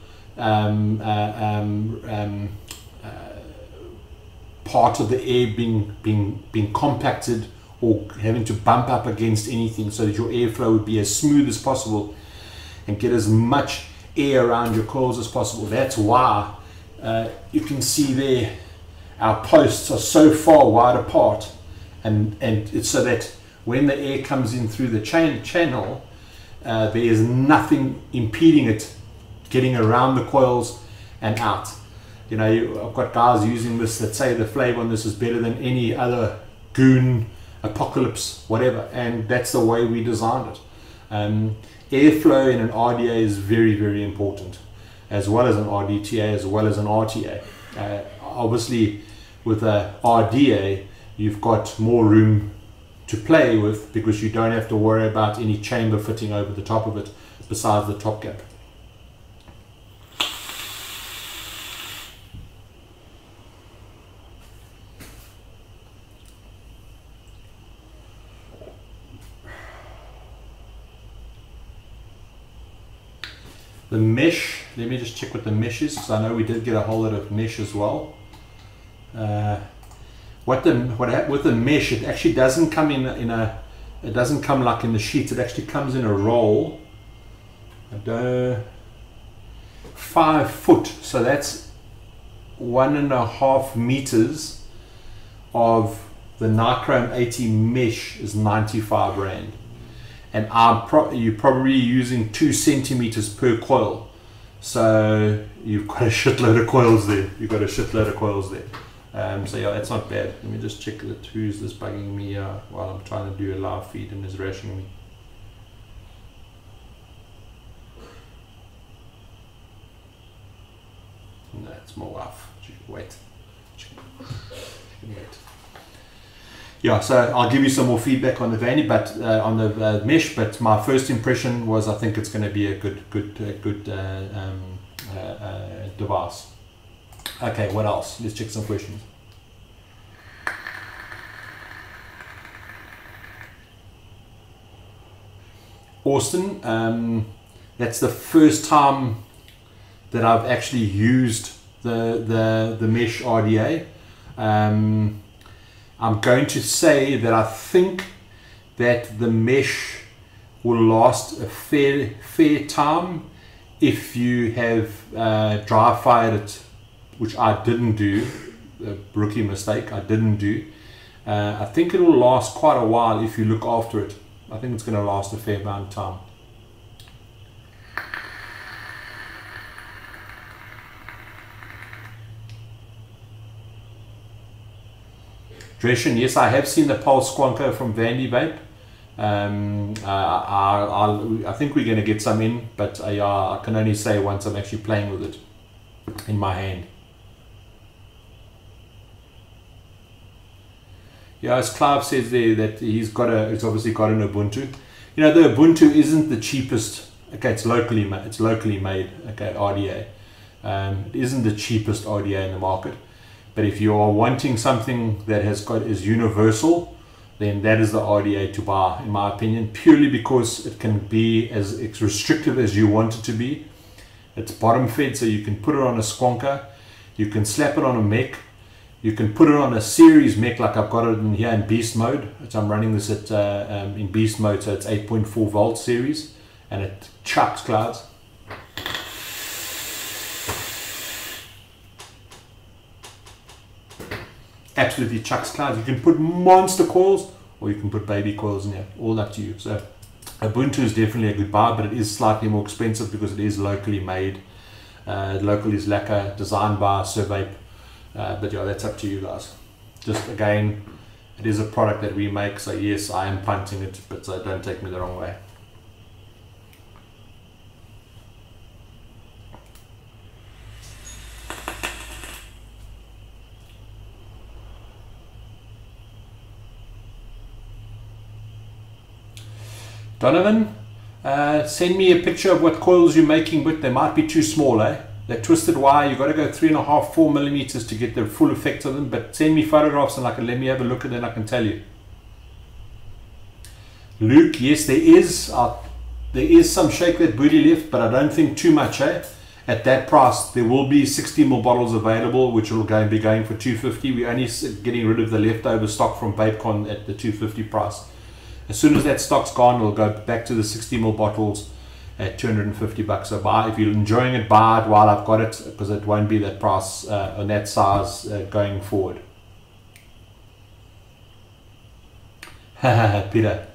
part of the air being compacted or having to bump up against anything, so that your airflow would be as smooth as possible and get as much air around your coils as possible. That's why you can see there our posts are so far wide apart, and it's so that when the air comes in through the channel, there is nothing impeding it getting around the coils and out. You know, I've got guys using this that say the flavor on this is better than any other Goon, Apocalypse, whatever, and that's the way we designed it. Airflow in an RDA is very important, as well as an RDTA, as well as an RTA. Obviously, with a RDA, you've got more room to play with because you don't have to worry about any chamber fitting over the top of it besides the top cap. The mesh, let me just check what the mesh is, because I know we did get a whole lot of mesh as well. With the mesh, it actually doesn't come it doesn't come like in the sheets, it actually comes in a roll. 5 foot, so that's 1.5 meters of the Nichrome 80 mesh is 95 Rand. And you're probably using 2 centimeters per coil, so you've got a shitload of coils there. So yeah, that's not bad. Let me just check that. Who's this bugging me while I'm trying to do a live feed and is rashing me? No, it's my wife. She can wait. She can wait. Yeah, so I'll give you some more feedback on the Vandy, but on the mesh. But my first impression was I think it's going to be a good device. Okay, what else? Let's check some questions. Austin, that's the first time that I've actually used the mesh RDA. I'm going to say that I think that the mesh will last a fair time if you have dry fired it, which I didn't do, a rookie mistake, I didn't do. I think it will last quite a while if you look after it. I think it's going to last a fair amount of time. Dresden, yes, I have seen the Pulse Squonker from Vandy Vape. I think we're going to get some in, but I can only say once I'm actually playing with it in my hand. Yeah, as Clive says there, that he's obviously got an Ubuntu. You know, the Ubuntu isn't the cheapest. Okay, it's locally made. Okay, RDA. It isn't the cheapest RDA in the market. But if you are wanting something that is universal, then that is the RDA to buy, in my opinion, purely because it can be as restrictive as you want it to be. It's bottom fed, so you can put it on a squonker, you can slap it on a mech, You can put it on a series mech like I've got it in here in beast mode, which I'm running this at in beast mode, so it's 8.4 volt series, and it chucks clouds. Absolutely chucks clouds. You can put monster coils or you can put baby coils in here, all up to you. So Ubuntu is definitely a good buy, but it is slightly more expensive because it is locally made. Local is lacquer, designed by Vape. But yeah, that's up to you guys. Just again, it is a product that we make, so yes, I am punting it, but don't take me the wrong way. Donovan, send me a picture of what coils you're making, but they might be too small, eh? That twisted wire, you've got to go 3.5, 4 millimeters to get the full effect of them, but send me photographs and let me have a look at it and I can tell you. Luke, yes, there is some shake that booty left, but I don't think too much, eh? At that price, there will be 60ml bottles available, which will be going for $250. We're only getting rid of the leftover stock from VapeCon at the $250 price. As soon as that stock's gone, we'll go back to the 60ml bottles at $250. So buy, if you're enjoying it, buy it while I've got it, because it won't be that price on that size going forward. Peter,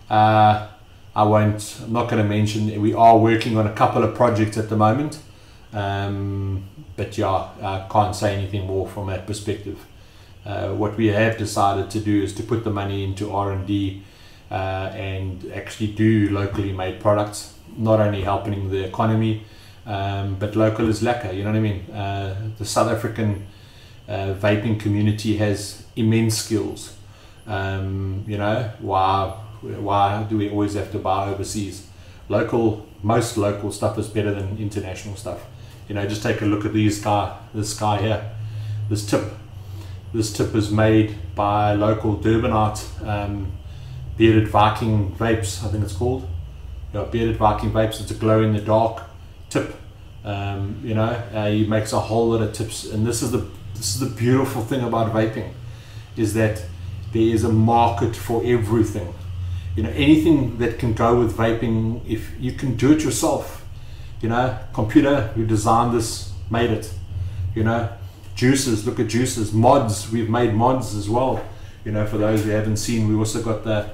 I'm not going to mention, we are working on a couple of projects at the moment, but yeah, I can't say anything more from that perspective. What we have decided to do is to put the money into R&D and actually do locally made products, not only helping the economy, but local is lacquer, you know what I mean? The South African vaping community has immense skills. You know, why do we always have to buy overseas? Most local stuff is better than international stuff. You know, just take a look at this guy here, this tip. This tip is made by local Durbanite, Bearded Viking Vapes, I think it's called. Yeah, Bearded Viking Vapes. It's a glow in the dark tip. You know, he makes a whole lot of tips, and this is the beautiful thing about vaping, is that there is a market for everything. You know, anything that can go with vaping, if you can do it yourself. You know, computer who designed this made it. You know, juices, look at juices. Mods, we've made mods as well. You know, for those who haven't seen, we also got the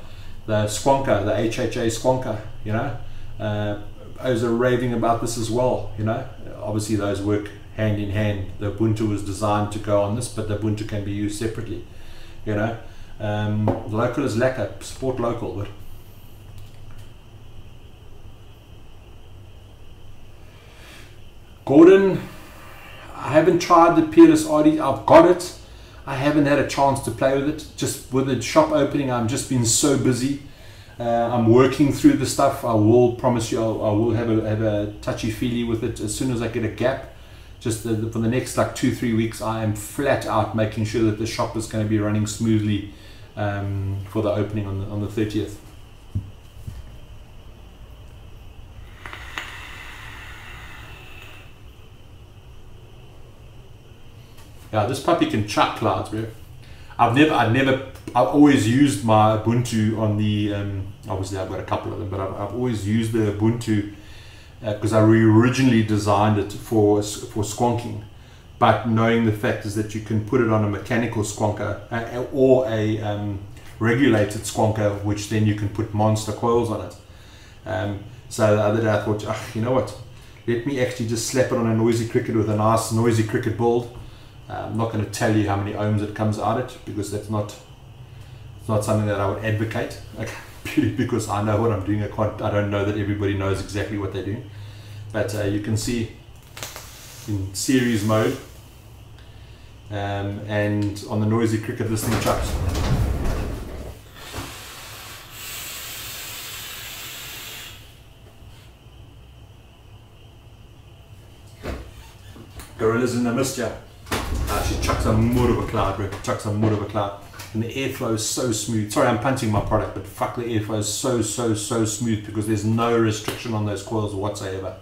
Squonker, the HHA Squonker. You know, I was raving about this as well. You know, obviously those work hand in hand. The Ubuntu was designed to go on this, but the Ubuntu can be used separately. You know, local is lacquer, support local. But Gordon, I haven't tried the Peerless RD. I've got it. I haven't had a chance to play with it. Just with the shop opening, I've just been so busy. I'm working through the stuff. I will promise you, I will have a touchy-feely with it as soon as I get a gap. Just for the next like 2-3 weeks, I am flat out making sure that the shop is going to be running smoothly for the opening on the 30th. Yeah, this puppy can chuck clouds, bro. I've always used my Ubuntu on the, obviously I've got a couple of them, but I've always used the Ubuntu because I originally designed it for squonking. But knowing the fact is that you can put it on a mechanical squonker or a regulated squonker, which then you can put monster coils on it. So the other day I thought, you know what, let me actually just slap it on a Noisy Cricket with a nice Noisy Cricket build. I'm not going to tell you how many ohms it comes out at, because that's not something that I would advocate, purely because I know what I'm doing. I don't know that everybody knows exactly what they're doing, but you can see in series mode and on the Noisy Cricket this thing chucks. Gorillas in the mist, yeah. She chucks a mud of a cloud, bro. Chucks a mud of a cloud. And the airflow is so smooth. Sorry, I'm punching my product, but fuck, the airflow is so smooth because there's no restriction on those coils whatsoever.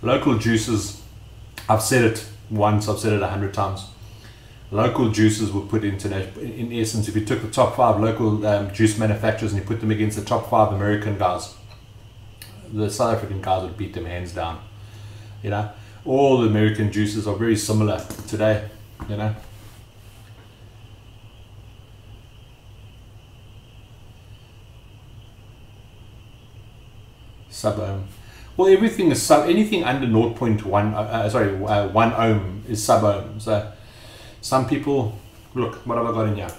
Local juices, I've said it once, I've said it 100 times. Local juices will put international. In essence, if you took the top 5 local juice manufacturers and you put them against the top 5 American guys, the South African guys would beat them hands down. You know, all the American juices are very similar today. You know. Sub-ohm. Well, everything is anything under 0.1 1 ohm is sub-ohm. So some people, look, what have I got in here?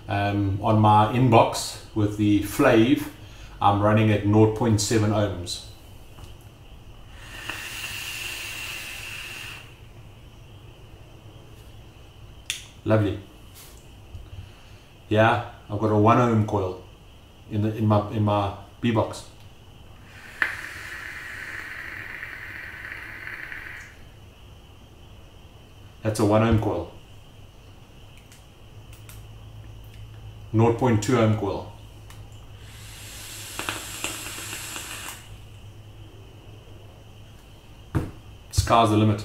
On my inbox with the Flav, I'm running at 0.7 ohms. Lovely. Yeah, I've got a 1 ohm coil in my B box. That's a 1 ohm coil. 0.2 ohm coil. Sky's the limit.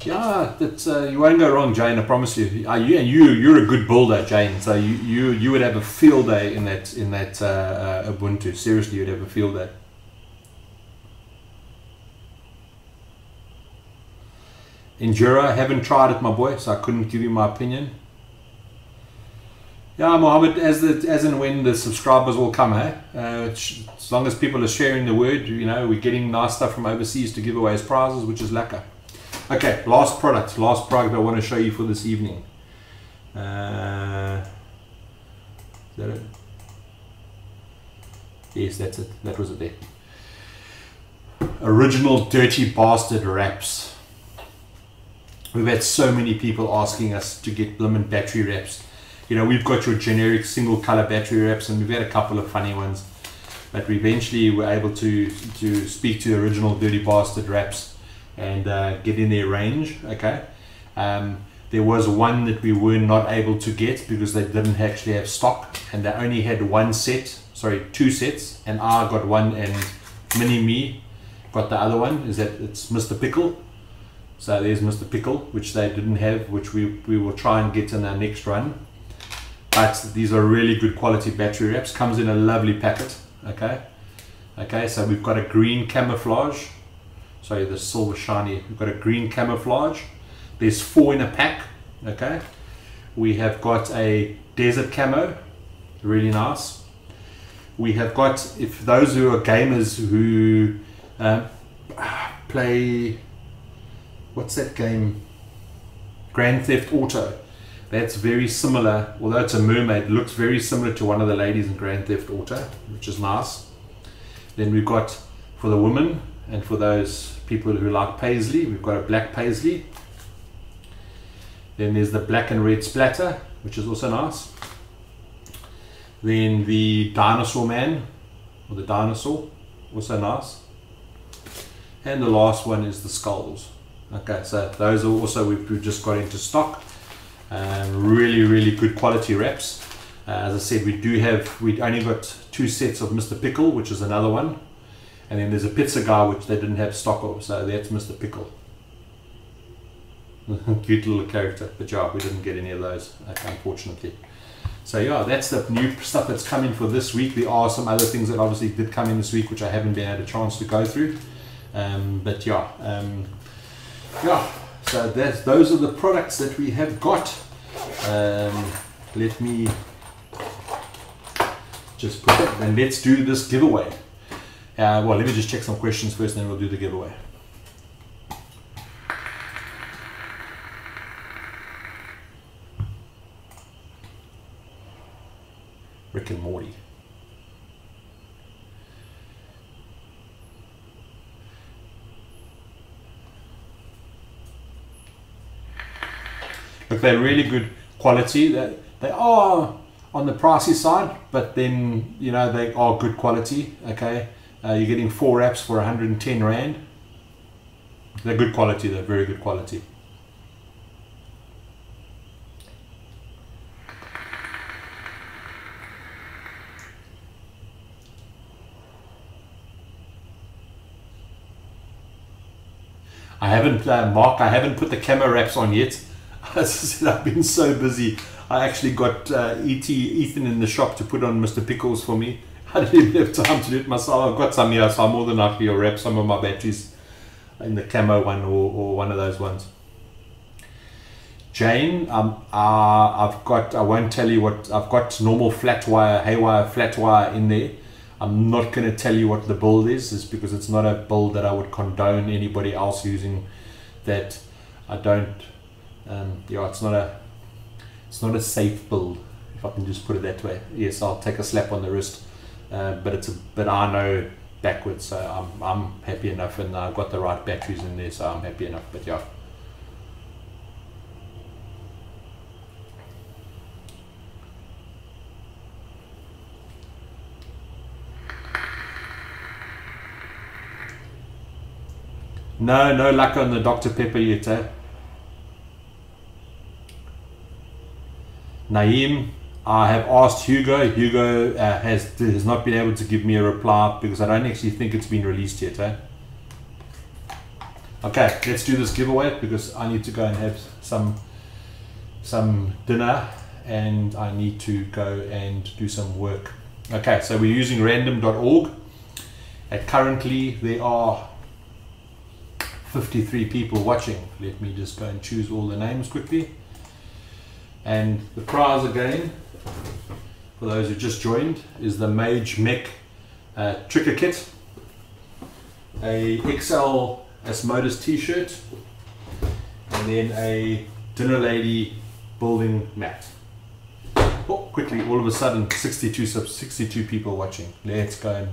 Yeah, that's you won't go wrong, Jane. I promise you. You're a good builder, Jane. So you would have a field day in that Ubuntu. Seriously, you'd have a field day. Endura, I haven't tried it, my boy, so I couldn't give you my opinion. Yeah, Mohammed, as and when the subscribers will come, hey? As long as people are sharing the word, you know, we're getting nice stuff from overseas to give away as prizes, which is lekker. Okay, last product I want to show you for this evening. Is that it? Yes, that's it. That was it there. Original Dirty Bastard wraps. We've had so many people asking us to get blimmin' battery wraps. You know, we've got your generic single color battery wraps, and we've had a couple of funny ones, but we eventually were able to speak to the Original Dirty Bastard wraps and get in their range. Okay, there was one that we were not able to get because they didn't actually have stock, and they only had 2 sets, and I got one and Mini Me got the other one. It's Mr. Pickle. So there's Mr. Pickle, which they didn't have, which we will try and get in our next run. But these are really good quality battery wraps. Comes in a lovely packet. Okay, so we've got a green camouflage. Sorry, the silver shiny. We've got a green camouflage. There's 4 in a pack. Okay, we have got a desert camo, really nice. We have got, if those who are gamers who play, what's that game? Grand Theft Auto. That's very similar, although it's a mermaid, looks very similar to one of the ladies in Grand Theft Auto, which is nice. Then we've got, for the women and for those people who like paisley, we've got a black paisley. Then there's the black and red splatter, which is also nice. Then the dinosaur man, or the dinosaur, also nice. And the last one is the skulls. Okay, so those are also we've just got into stock. Really good quality wraps. As I said, we only got 2 sets of Mr. Pickle, which is another one, and then there's a pizza guy which they didn't have stock of, so that's Mr. Pickle. Cute little character, but yeah, we didn't get any of those, unfortunately. So yeah, that's the new stuff that's coming for this week. There are some other things that obviously did come in this week which I haven't been had a chance to go through, but yeah. So those are the products that we have got. Let me just put it, and let's do this giveaway. Well, let me just check some questions first, then we'll do the giveaway. Rick and Morty. Look, they're really good quality. They are on the pricey side, but then, you know, they are good quality. Okay, you're getting 4 wraps for 110 Rand. They're good quality. They're very good quality. I haven't, Mark, I haven't put the camera wraps on yet. As I said, I've been so busy. I actually got Ethan in the shop to put on Mr. Pickles for me. I didn't even have time to do it myself. I've got some here, so I'm more than likely to wrap some of my batteries in the camo one or one of those ones. Jane, I've got, I won't tell you what, I've got normal flat wire, haywire, flat wire in there. I'm not going to tell you what the build is because it's not a build that I would condone anybody else using that. I don't, yeah, it's not a safe build, if I can just put it that way. Yes, I'll take a slap on the wrist, but I know backwards, so I'm happy enough, and I've got the right batteries in there, so I'm happy enough. But yeah. No luck on the Dr. Pepper yet, eh? Naeem, I have asked Hugo. Hugo has not been able to give me a reply because I don't actually think it's been released yet, eh? Okay, let's do this giveaway because I need to go and have some dinner and I need to go and do some work. Okay, so we're using random.org. And currently there are 53 people watching. Let me just go and choose all the names quickly. And the prize again, for those who just joined, is the Mage Mech Tricker Kit, a XL Asmodus t-shirt, and then a Dinner Lady building mat. Oh, quickly, all of a sudden, 62 people watching. Let's go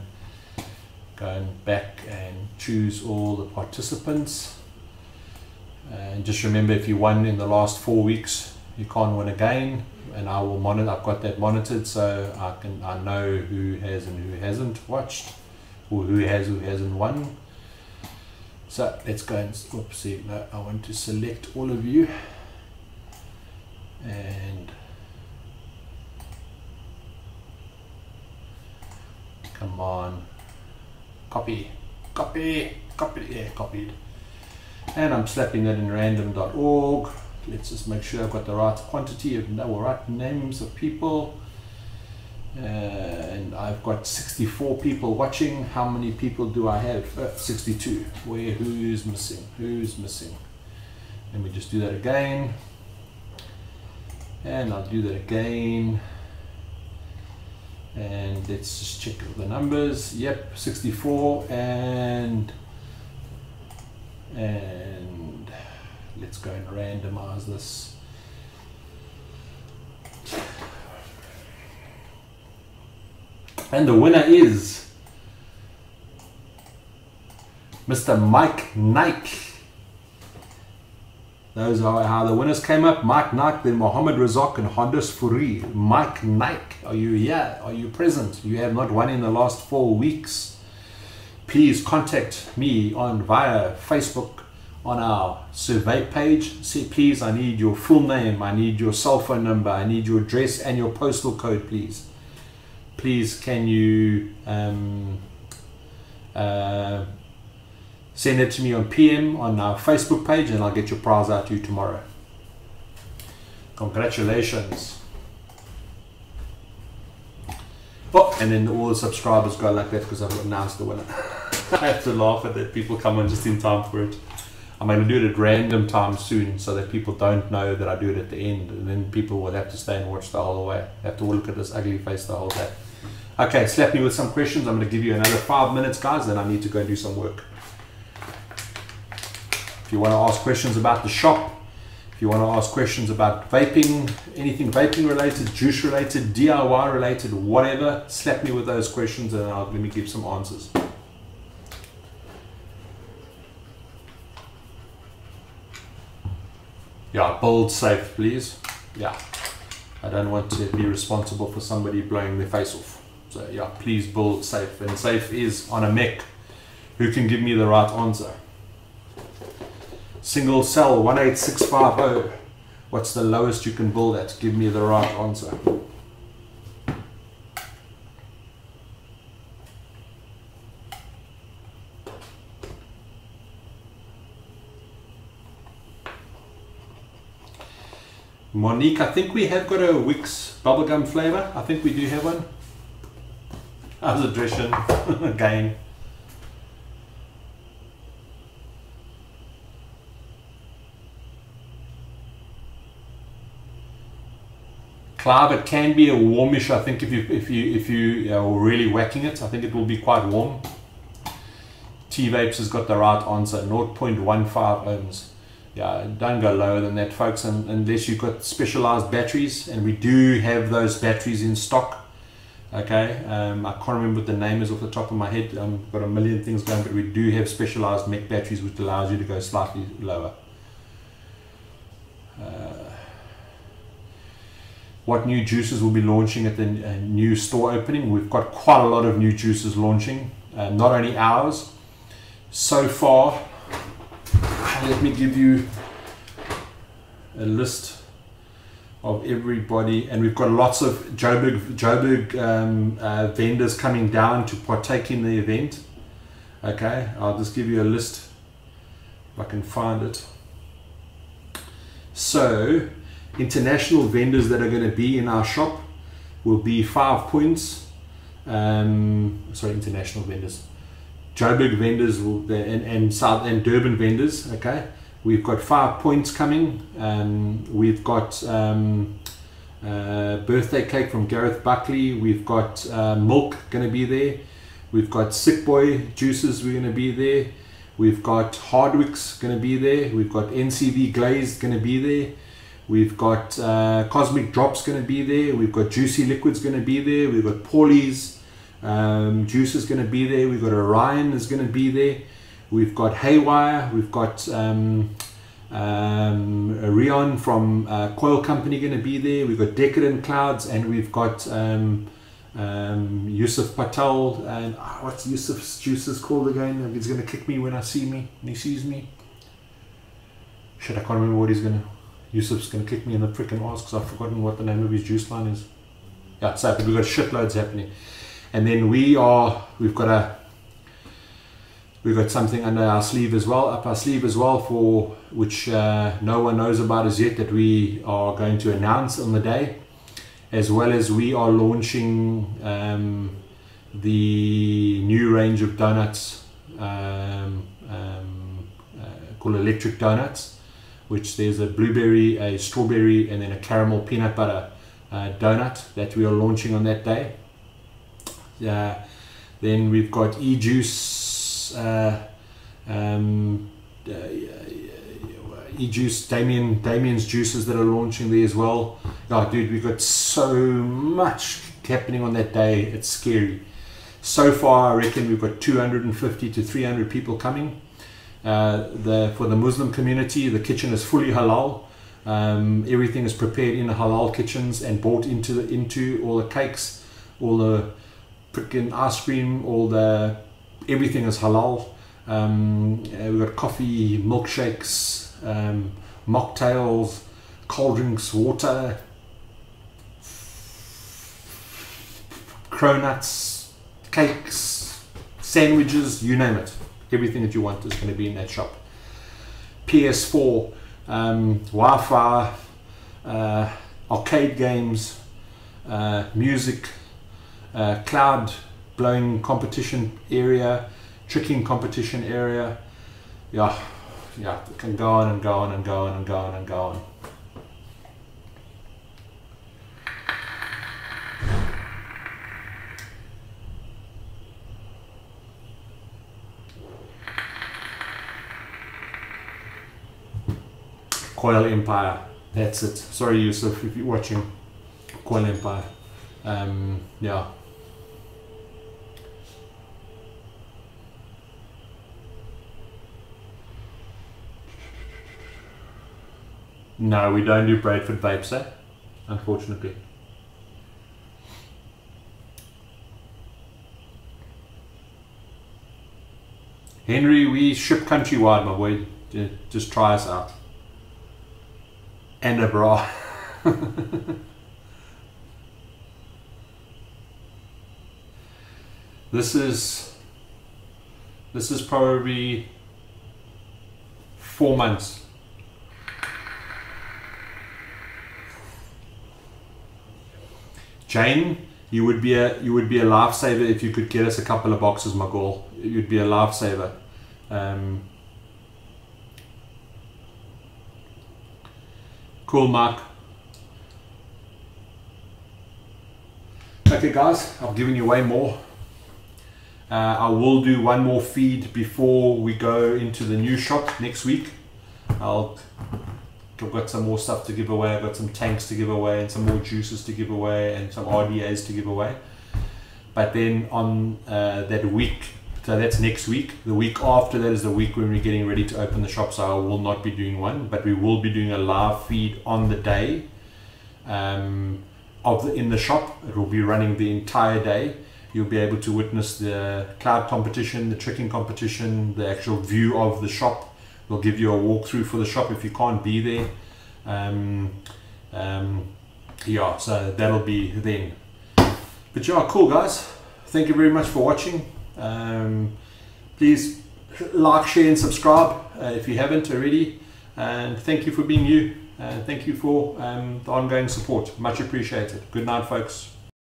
and back and choose all the participants. And just remember, if you won in the last 4 weeks, you can't win again. And I will monitor. I've got that monitored, so I know who has and who hasn't watched, or who hasn't won. So let's go and see. No, I want to select all of you and come on. Copy, yeah, copied. And I'm slapping that in random.org. Let's just make sure I've got the right quantity of right names of people. And I've got 64 people watching. How many people do I have? 62. Who's missing? Let me just do that again. And I'll do that again. And let's just check the numbers. Yep, 64, and let's go and randomize this. And the winner is Mr. Mike Nike. Those are how the winners came up. Mike Nike, then Mohammed Razak and Hondas Furi. Mike Nike, are you here? Are you present? You have not won in the last 4 weeks. Please contact me via Facebook on our survey page. Say, please, I need your full name. I need your cell phone number. I need your address and your postal code, please. Please, can you send it to me on PM on our Facebook page, and I'll get your prize out to you tomorrow. Congratulations. Oh, and then all the subscribers go like that because I've announced the winner. I have to laugh at that. People come on just in time for it. I'm going to do it at random time soon so that people don't know that I do it at the end, and then people will have to stay and watch the whole way. Have to look at this ugly face the whole day. Okay, slap me with some questions. I'm going to give you another 5 minutes, guys, then I need to go and do some work. If you want to ask questions about the shop, if you want to ask questions about vaping, anything vaping related, juice related, DIY related, whatever, slap me with those questions and let me give some answers. Yeah, build safe, please. Yeah, I don't want to be responsible for somebody blowing their face off. So yeah, please build safe. And safe is on a mech. Who can give me the right answer? Single cell 18650. What's the lowest you can build at? Give me the right answer. Monique, I think we have got a Wix bubblegum flavor. I think we do have one. How's it dressing? Again. Clive, it can be a warmish. I think if you are really whacking it, I think it will be quite warm. T-Vapes has got the right answer, 0.15 ohms. Yeah, don't go lower than that, folks, unless you've got specialized batteries, and we do have those batteries in stock. Okay, I can't remember what the name is off the top of my head. I've got a million things going, but we do have specialized mech batteries which allows you to go slightly lower. What new juices will be launching at the new store opening? We've got quite a lot of new juices launching, not only ours. So far, let me give you a list of everybody, and we've got lots of Joburg vendors coming down to partake in the event. Okay, I'll just give you a list if I can find it. So, international vendors that are going to be in our shop will be 5 points. Sorry, international vendors. Joburg vendors will, and Durban vendors. Okay, we've got 5 points coming. We've got birthday cake from Gareth Buckley. We've got milk going to be there. We've got Sick Boy juices. We're going to be there. We've got Hardwick's going to be there. We've got NCV Glazed going to be there. We've got Cosmic Drops going to be there. We've got Juicy Liquids going to be there. We've got Paulie's juice is going to be there. We've got Orion is going to be there. We've got Haywire. We've got Rion from Coil Company going to be there. We've got Decadent Clouds, and we've got Yusuf Patel. And what's Yusuf's juices called again? He's going to kick me when he sees me. Shit, I can't remember what he's going to. Yusuf's going to kick me in the freaking ass because I've forgotten what the name of his juice line is. Yeah, so we've got shitloads happening. And then we've got something under our sleeve as well, up our sleeve as well, for which no one knows about as yet, that we are going to announce on the day, as well as we are launching the new range of donuts called electric donuts, which there's a blueberry, a strawberry, and then a caramel peanut butter donut that we are launching on that day. Then we've got e-juice, e-juice, Damien's juices that are launching there as well. Oh, dude, we've got so much happening on that day, it's scary. So far, I reckon we've got 250 to 300 people coming. For the Muslim community, the kitchen is fully halal. Everything is prepared in the halal kitchens and bought into all the cakes, all the freaking ice cream, everything is halal. We've got coffee, milkshakes, mocktails, cold drinks, water, cronuts, cakes, sandwiches, you name it. Everything that you want is going to be in that shop. PS4, Wi-Fi, arcade games, music, cloud blowing competition area, tricking competition area. Yeah, it can go on and go on and go on and go on and go on. Coil Empire, that's it. Sorry, Yusuf, if you're watching. Coil Empire. Yeah. No, we don't do Bradford vapes, eh? Unfortunately. Henry, we ship countrywide, my boy. Just try us out. And a bra. This is probably 4 months. Jane, you would be a lifesaver if you could get us a couple of boxes, my girl. You'd be a lifesaver. Cool, Mark. Okay guys, I've given you way more. I will do one more feed before we go into the new shop next week. I've got some more stuff to give away. I've got some tanks to give away and some more juices to give away and some RDAs to give away. But then on that week, so that's next week. The week after that is the week when we're getting ready to open the shop, so I will not be doing one, but we will be doing a live feed on the day in the shop. It will be running the entire day. You'll be able to witness the cloud competition, the tricking competition, the actual view of the shop. We'll give you a walkthrough for the shop if you can't be there. Yeah, so that'll be then. But yeah, cool guys. Thank you very much for watching. Please like, share and subscribe if you haven't already. And thank you for being you. Thank you for the ongoing support. Much appreciated. Good night, folks.